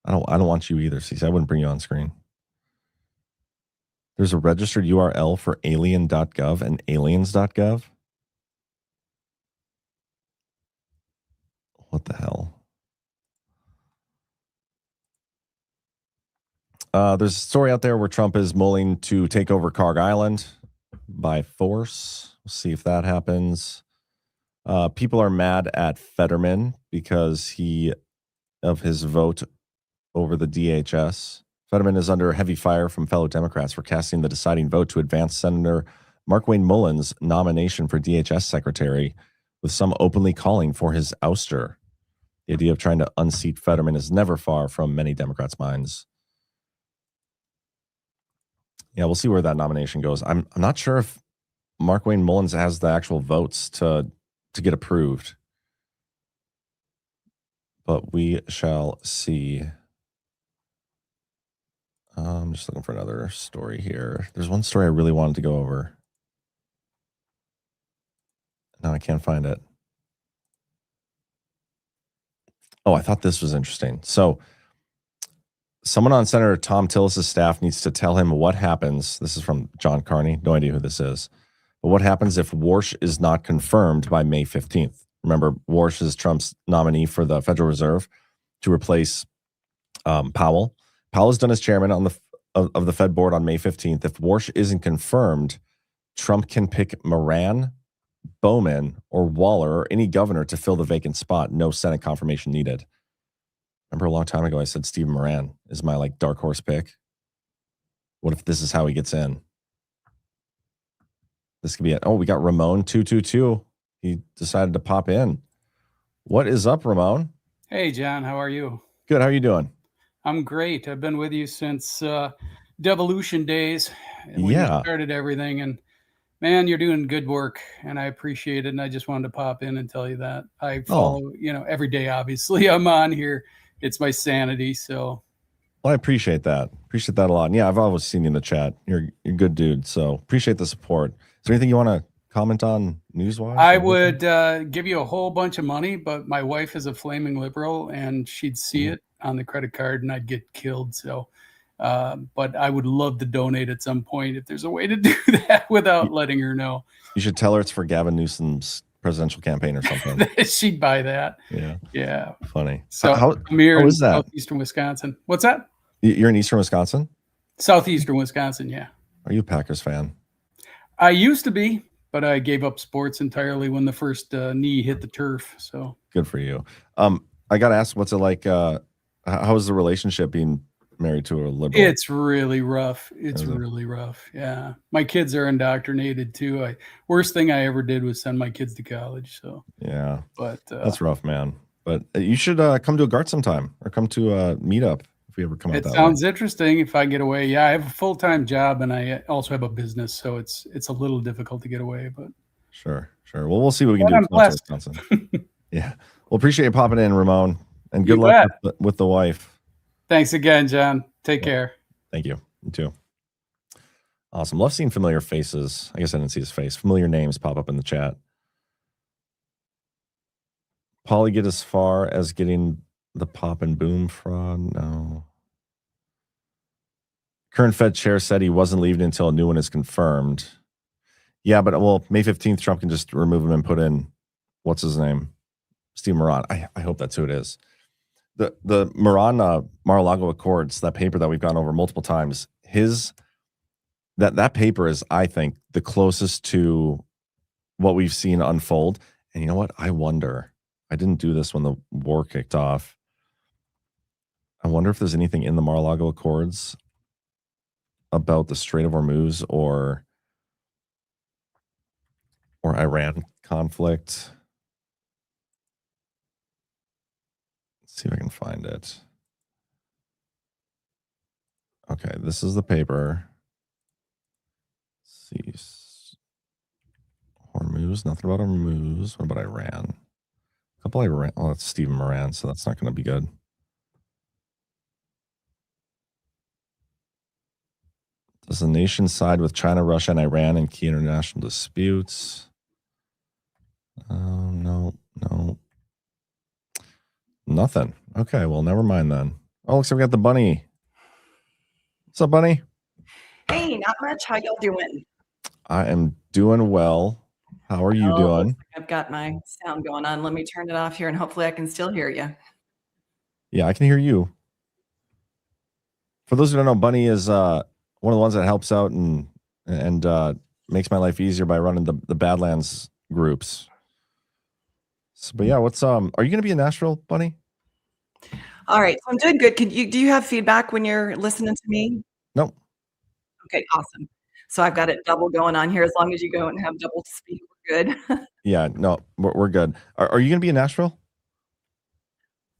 I don't want you either, Cece. I wouldn't bring you on screen. There's a registered URL for alien.gov and aliens.gov. What the hell? There's a story out there where Trump is mulling to take over Carg Island by force. We'll see if that happens. People are mad at Fetterman because of his vote over the DHS. Fetterman is under heavy fire from fellow Democrats for casting the deciding vote to advance Senator Markwayne Mullin's nomination for DHS secretary, with some openly calling for his ouster. The idea of trying to unseat Fetterman is never far from many Democrats' minds. Yeah, we'll see where that nomination goes. I'm not sure if Markwayne Mullins has the actual votes to get approved, but we shall see. I'm just looking for another story here. There's one story I really wanted to go over. Now I can't find it. Oh, I thought this was interesting. So someone on Senator Tom Tillis' staff needs to tell him what happens. This is from John Carney. No idea who this is. But what happens if Warsh is not confirmed by May 15th? Remember, Warsh is Trump's nominee for the Federal Reserve to replace Powell. Powell is done as chairman of the Fed board on May 15th. If Warsh isn't confirmed, Trump can pick Moran, Bowman, or Waller, or any governor to fill the vacant spot. No Senate confirmation needed. Remember a long time ago, I said Steve Moran is my dark horse pick. What if this is how he gets in? This could be it. Oh, we got Ramon 222. He decided to pop in. What is up, Ramon? Hey, John. How are you? Good. How are you doing? I'm great. I've been with you since Devolution days when you started everything. And man, you're doing good work, and I appreciate it. And I just wanted to pop in and tell you that. I follow, every day, obviously. I'm on here. It's my sanity. So. Well, I appreciate that. Appreciate that a lot. And yeah, I've always seen you in the chat. You're a good dude. So appreciate the support. Is there anything you want to comment on news-wise? I would give you a whole bunch of money, but my wife is a flaming liberal, and she'd see it on the credit card, and I'd get killed. So, but I would love to donate at some point if there's a way to do that without letting her know. You should tell her it's for Gavin Newsom's presidential campaign or something. She'd buy that. Yeah. Yeah. Funny. So I'm here in southeastern Wisconsin. What's that? You're in eastern Wisconsin? Southeastern Wisconsin, yeah. Are you a Packers fan? I used to be, but I gave up sports entirely when the first knee hit the turf. So good for you. I got to ask, what's it like? How is the relationship being married to a liberal? It's really rough. It's really rough. Yeah. My kids are indoctrinated too. Worst thing I ever did was send my kids to college. So yeah, but that's rough, man. But you should come to a GART sometime or come to a meetup if we ever come out that way. It sounds interesting if I get away. Yeah, I have a full-time job and I also have a business, so it's a little difficult to get away, but sure. Well, we'll see what we can do. Wisconsin. Yeah. Well, appreciate you popping in, Ramon, and good luck with the wife. Thanks again, John. Take care. Thank you. You too. Awesome. Love seeing familiar faces. I guess I didn't see his face. Familiar names pop up in the chat. Paulie get as far as getting the pop and boom fraud? No. Current Fed chair said he wasn't leaving until a new one is confirmed. Yeah, but May 15th, Trump can just remove him and put in, what's his name? Steve Moran. I hope that's who it is. The Moran Mar-a-Lago Accords, that paper that we've gone over multiple times, that paper is, I think, the closest to what we've seen unfold. And you know what? I wonder. I didn't do this when the war kicked off. I wonder if there's anything in the Mar-a-Lago Accords about the Strait of Hormuz or Iran conflict. Let's see if I can find it. Okay, this is the paper. Let's see. Hormuz, nothing about Hormuz. What about Iran? A couple Iran. Oh, that's Stephen Moran, so that's not going to be good. Does the nation side with China, Russia, and Iran in key international disputes? No. Nothing. Okay, well, never mind then. Oh, looks like we got the bunny. What's up, bunny? Hey, not much. How y'all doing? I am doing well. How are you doing? I've got my sound going on. Let me turn it off here, and hopefully I can still hear you. Yeah, I can hear you. For those who don't know, Bunny is one of the ones that helps out and makes my life easier by running the Badlands groups. So, but yeah, are you going to be in Nashville, Bunny? All right, so I'm doing good. Do you have feedback when you're listening to me? Nope. Okay, awesome. So I've got it double going on here. As long as you go and have double speed, we're good. Yeah, no, we're good. Are you going to be in Nashville?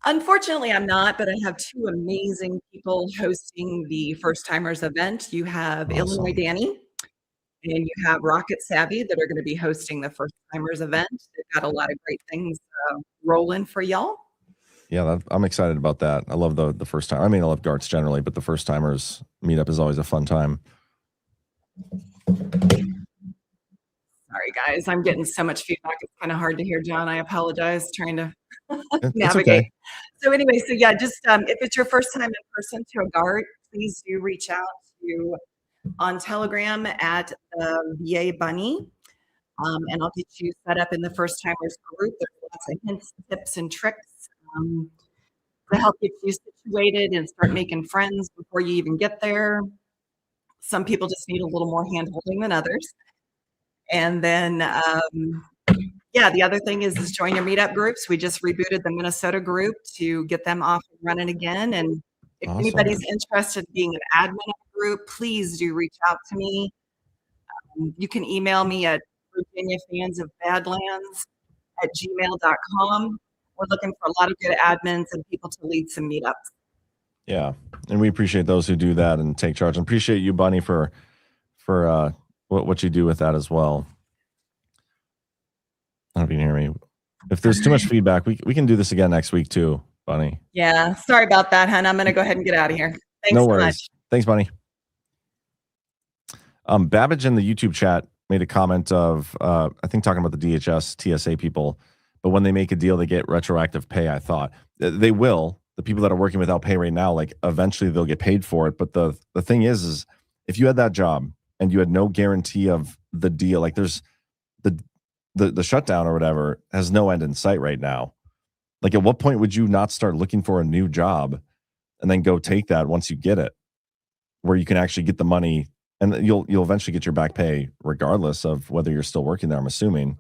Unfortunately, I'm not, but I have two amazing people hosting the First Timers event. You have Illinois Danny and you have Rocket Savvy that are going to be hosting the First Timers event. They've got a lot of great things rolling for y'all. Yeah, I'm excited about that. I love the first time. I mean, I love GARTs generally, but the First Timers meetup is always a fun time. Sorry, guys. I'm getting so much feedback. It's kind of hard to hear, John. I apologize trying to navigate. Okay. So anyway, just if it's your first time in person to a GART, please do reach out to on Telegram at the VA Bunny. And I'll get you set up in the First Timers group. There's lots of hints, tips, and tricks. to help get you situated and start making friends before you even get there. Some people just need a little more hand holding than others. And then, yeah, the other thing is join your meetup groups. We just rebooted the Minnesota group to get them off and running again. And if anybody's interested in being an admin of the group, please do reach out to me. You can email me at virginiafansofbadlands@gmail.com. We're looking for a lot of good admins and people to lead some meetups. Yeah, and we appreciate those who do that and take charge. And appreciate you, Bunny, for what you do with that as well. I don't know if you can hear me. If there's too much feedback, we can do this again next week too, Bunny. Yeah, sorry about that, hon. I'm going to go ahead and get out of here. Thanks No so worries. much. Thanks, Bunny. Babbage in the YouTube chat made a comment of, I think talking about the DHS TSA people, but when they make a deal, they get retroactive pay. I thought they will. The people that are working without pay right now, like eventually they'll get paid for it. But the thing is if you had that job and you had no guarantee of the deal, like there's the shutdown or whatever has no end in sight right now. Like at what point would you not start looking for a new job and then go take that once you get it, where you can actually get the money and you'll eventually get your back pay regardless of whether you're still working there. I'm assuming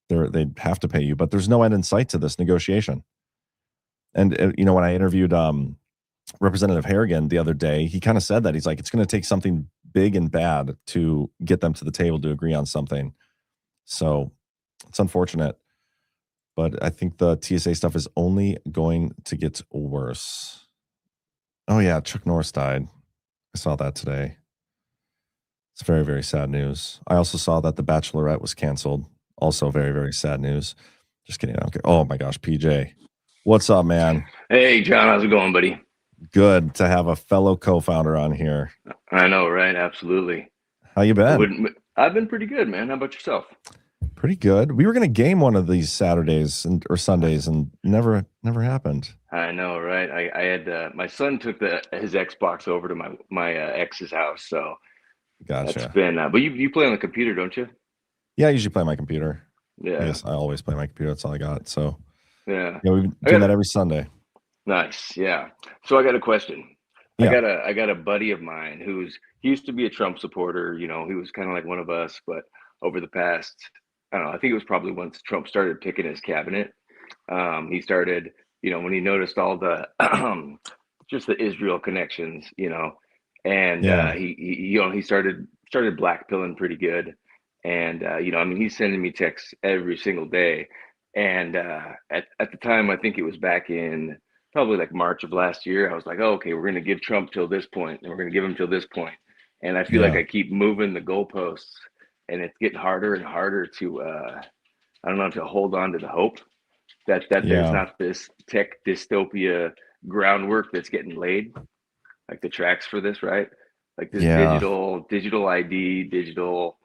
they'd have to pay you, but there's no end in sight to this negotiation. And when I interviewed Representative Harrigan the other day, he kind of said that he's like, it's going to take something big and bad to get them to the table to agree on something. So it's unfortunate, but I think the TSA stuff is only going to get worse. Oh yeah, Chuck Norris died. I saw that today. It's very, very sad news. I also saw that The Bachelorette was canceled. Also very, very sad news. Just kidding. Okay. Oh my gosh, PJ. What's up, man? Hey, John. How's it going, buddy? Good to have a fellow co-founder on here. I know, right? Absolutely. How you been? I've been pretty good, man. How about yourself? Pretty good. We were going to game one of these Saturdays or Sundays and never happened. I know, right? I had my son took his Xbox over to my ex's house, so gotcha. That's been. But you play on the computer, don't you? Yeah, I usually play on my computer. Yeah. Yes, I always play my computer. That's all I got. So yeah, we've been doing that every Sunday. Nice. Yeah. So I got a question. Yeah. I got a buddy of mine he used to be a Trump supporter. He was kind of like one of us, but over the past, I don't know, I think it was probably once Trump started picking his cabinet. He started, when he noticed all the just the Israel connections, and he started blackpilling pretty good. And he's sending me texts every single day. And at the time, I think it was back in probably like March of last year, I was like, oh, okay, we're going to give Trump till this point, and we're going to give him till this point. And I feel like I keep moving the goalposts, and it's getting harder and harder to, to hold on to the hope that there's not this tech dystopia groundwork that's getting laid, like the tracks for this, right? Like this digital ID, digital,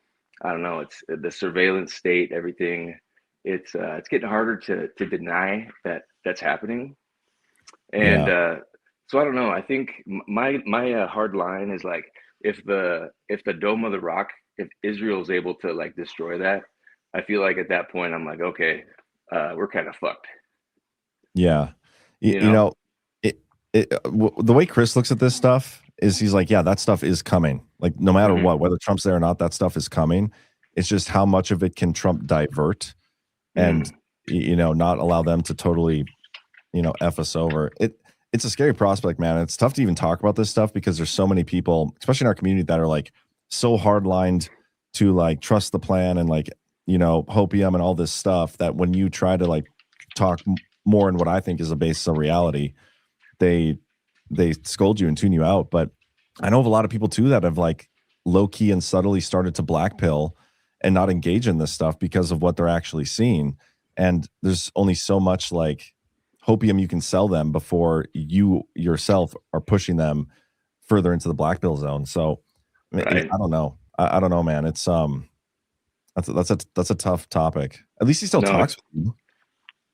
I don't know, it's the surveillance state, everything. It's getting harder to deny that that's happening. And so I don't know. I think my hard line is like if the Dome of the Rock, if Israel is able to like destroy that, I feel like at that point I'm like, okay, we're kind of fucked. Yeah, the way Chris looks at this stuff is he's like, yeah, that stuff is coming. Like no matter what, whether Trump's there or not, that stuff is coming. It's just how much of it can Trump divert and not allow them to totally F us over. It's a scary prospect, man. It's tough to even talk about this stuff because there's so many people, especially in our community, that are like so hard-lined to like trust the plan and like, hopium and all this stuff that when you try to like talk more in what I think is a basis of reality, they scold you and tune you out. But I know of a lot of people too that have like low-key and subtly started to blackpill and not engage in this stuff because of what they're actually seeing. And there's only so much like hopium you can sell them before you yourself are pushing them further into the black bill zone. So I don't know. I don't know, man. It's that's a tough topic. At least he still talks with you.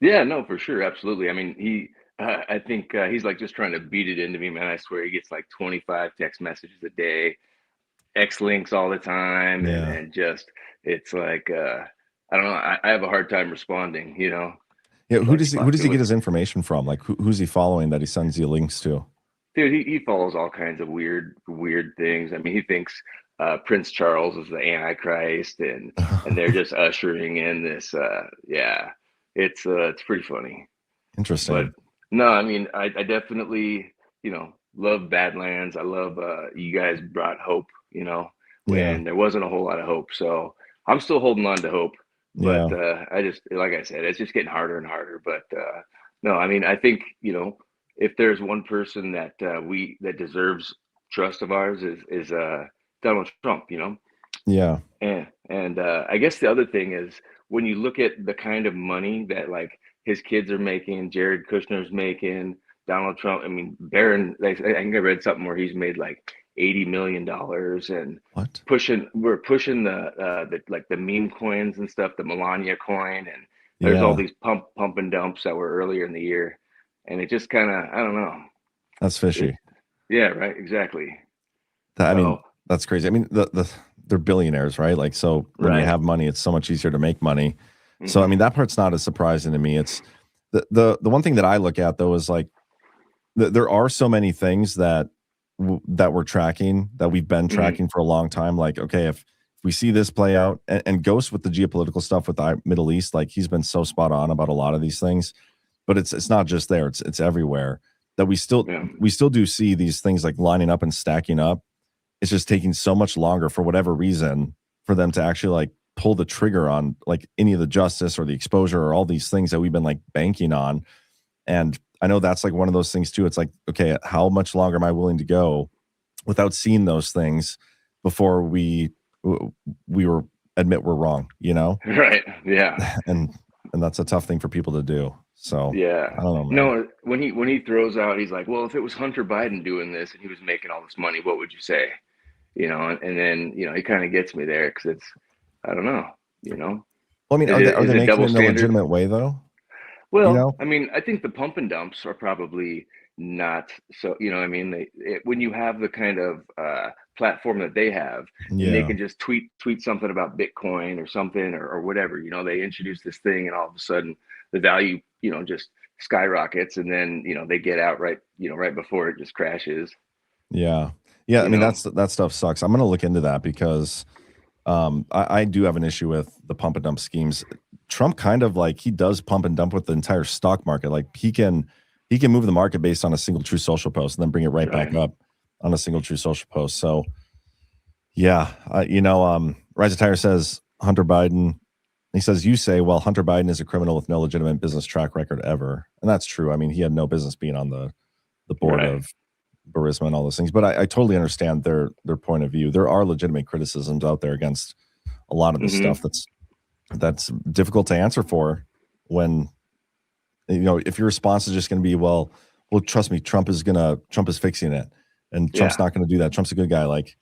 Yeah, no, for sure. Absolutely. I mean, I think he's like just trying to beat it into me, man. I swear he gets like 25 text messages a day, X links all the time. And just, it's like, I don't know. I have a hard time responding, Yeah, who does he get his information from? Like who's he following that he sends you links to? Dude, he follows all kinds of weird things. I mean, he thinks Prince Charles is the Antichrist, and they're just ushering in this. Yeah, it's pretty funny. Interesting. But no, I mean, I definitely love Badlands. I love you guys brought hope. When there wasn't a whole lot of hope, so I'm still holding on to hope. But I just, like I said, it's just getting harder and harder. But no, I mean, I think if there's one person that deserves trust of ours is Donald Trump. Yeah. And I guess the other thing is when you look at the kind of money that like his kids are making, Jared Kushner's making, Donald Trump. I mean, Barron. I think I read something where he's made like $80 million, and we're pushing the like the meme coins and stuff, the Melania coin, and there's all these pump and dumps that were earlier in the year, and it just kind of, I don't know. That's fishy. Yeah, right. Exactly. I mean, that's crazy. I mean, they're billionaires, right? Like, so when you have money, it's so much easier to make money. Mm-hmm. So I mean, that part's not as surprising to me. It's the one thing that I look at though is like there are so many things that we're tracking, that we've been tracking for a long time. Like, okay, if we see this play out, and Ghost with the geopolitical stuff with the Middle East, like he's been so spot on about a lot of these things, but it's not just there, it's everywhere, that we still do see these things like lining up and stacking up. It's just taking so much longer for whatever reason for them to actually like pull the trigger on like any of the justice or the exposure or all these things that we've been like banking on. And I know that's like one of those things too. It's like, okay, how much longer am I willing to go without seeing those things before we admit we're wrong, Right. Yeah. And that's a tough thing for people to do. So yeah, I don't know, man. No, when he throws out, he's like, well, if it was Hunter Biden doing this and he was making all this money, what would you say? And then, he kind of gets me there because it's, I don't know, Well, I mean, are they making it in a legitimate way though? Well, I mean, I think the pump and dumps are probably not so, I mean, when you have the kind of platform that they have, and they can just tweet something about Bitcoin or something or whatever, they introduce this thing and all of a sudden the value, just skyrockets, and then, they get out right before it just crashes. Yeah. Yeah. I mean, that stuff sucks. I'm going to look into that because I do have an issue with the pump and dump schemes. Trump kind of like, he does pump and dump with the entire stock market. Like he can move the market based on a single True Social post and then bring it right back up on a single True Social post. So yeah, Rise of Tire says Hunter Biden, he says, you say, well, Hunter Biden is a criminal with no legitimate business track record ever. And that's true. I mean, he had no business being on the board of Burisma and all those things, but I totally understand their point of view. There are legitimate criticisms out there against a lot of the stuff that's difficult to answer for when, if your response is just going to be, well, trust me, Trump is fixing it. And Trump's not going to do that. Trump's a good guy. Like,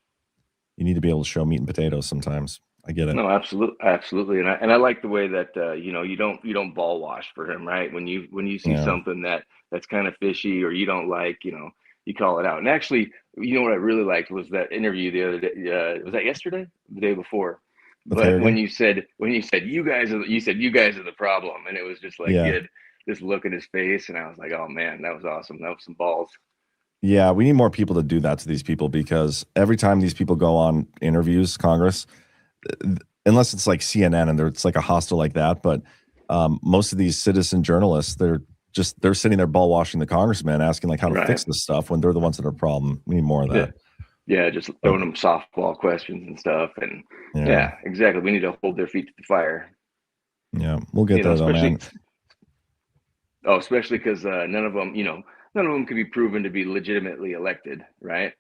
you need to be able to show meat and potatoes sometimes. I get it. No, absolutely. And I like the way that, you don't ball wash for him, right? When you see something that's kind of fishy or you don't like, you call it out. And actually, what I really liked was that interview the other day. Was that yesterday? The day before? But when you said you guys are the problem, and it was just like he had this look in his face, and I was like, oh man, that was awesome. That was some balls. Yeah, we need more people to do that to these people, because every time these people go on interviews, Congress, unless it's like CNN and it's like a hostile like that, but most of these citizen journalists, they're sitting there ball washing the congressman, asking like how to fix this stuff when they're the ones that are a problem. We need more of that. Yeah, just throwing them softball questions and stuff. And yeah, exactly. We need to hold their feet to the fire. Yeah, we'll get there though, man. Oh, especially because none of them can be proven to be legitimately elected, right?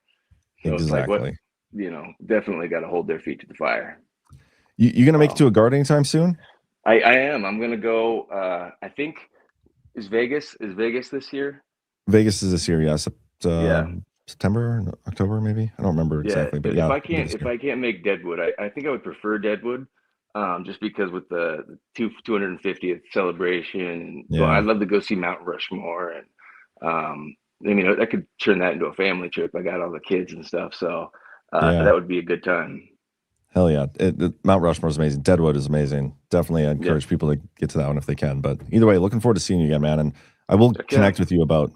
So exactly. It's like definitely got to hold their feet to the fire. You gonna make it to a guard anytime soon? I am. I'm gonna go. I think is Vegas this year? Vegas is this year, yes. September, October, maybe. I don't remember exactly, but if I can't make Deadwood, I think I would prefer Deadwood, just because with the 250th celebration. And I'd love to go see Mount Rushmore, and I could turn that into a family trip. I got all the kids and stuff, so that would be a good time. Hell yeah. Mount Rushmore is amazing. Deadwood is amazing. Definitely encourage people to get to that one if they can. But either way, looking forward to seeing you again, man. And I will connect with you about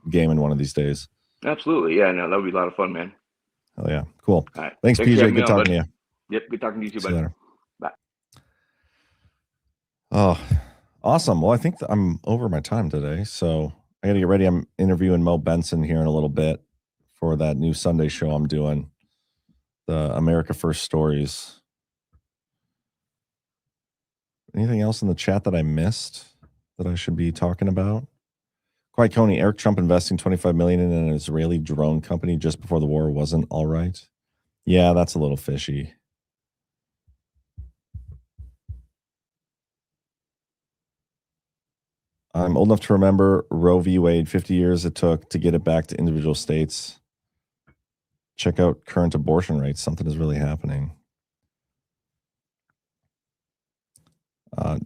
gaming one of these days. Absolutely. Yeah, no, that would be a lot of fun, man. Hell yeah. Cool. All right. Thanks, for PJ. having me Good on, talking bud. to you. Yep, good talking to you too, See you buddy. later. Bye. Oh, awesome. Well, I think I'm over my time today. So I got to get ready. I'm interviewing Mo Benson here in a little bit for that new Sunday show I'm doing, the America First Stories. Anything else in the chat that I missed that I should be talking about? Quiet Coney, Eric Trump investing $25 million in an Israeli drone company just before the war wasn't all right. Yeah, that's a little fishy. I'm old enough to remember Roe v. Wade, 50 years it took to get it back to individual states. Check out current abortion rates. Something is really happening.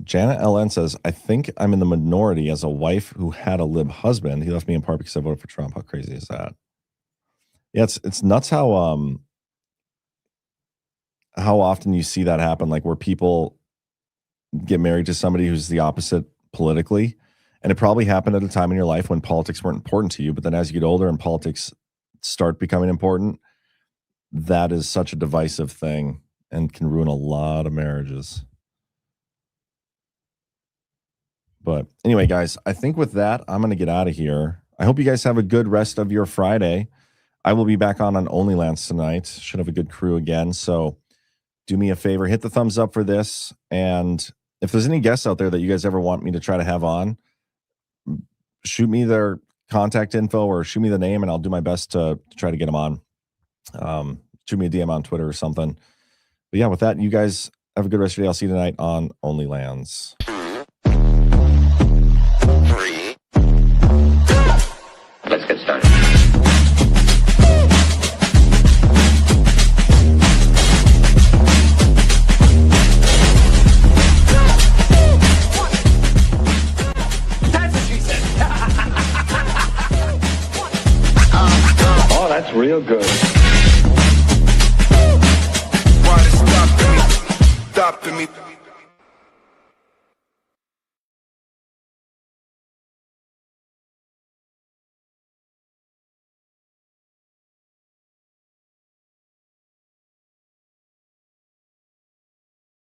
Janet LN says, I think I'm in the minority as a wife who had a lib husband. He left me in part because I voted for Trump. How crazy is that? Yeah, it's nuts how often you see that happen, like where people get married to somebody who's the opposite politically. And it probably happened at a time in your life when politics weren't important to you. But then as you get older and politics start becoming important, that is such a divisive thing and can ruin a lot of marriages. But anyway, guys, I think with that, I'm going to get out of here. I hope you guys have a good rest of your Friday. I will be back on OnlyLance tonight. Should have a good crew again. So do me a favor, hit the thumbs up for this. And if there's any guests out there that you guys ever want me to try to have on, shoot me their contact info or shoot me the name and I'll do my best to try to get them on. Shoot me a DM on Twitter or something. But yeah, with that, you guys have a good rest of your day. I'll see you tonight on OnlyLance. Let's get started. That's what she said. Oh, that's real good.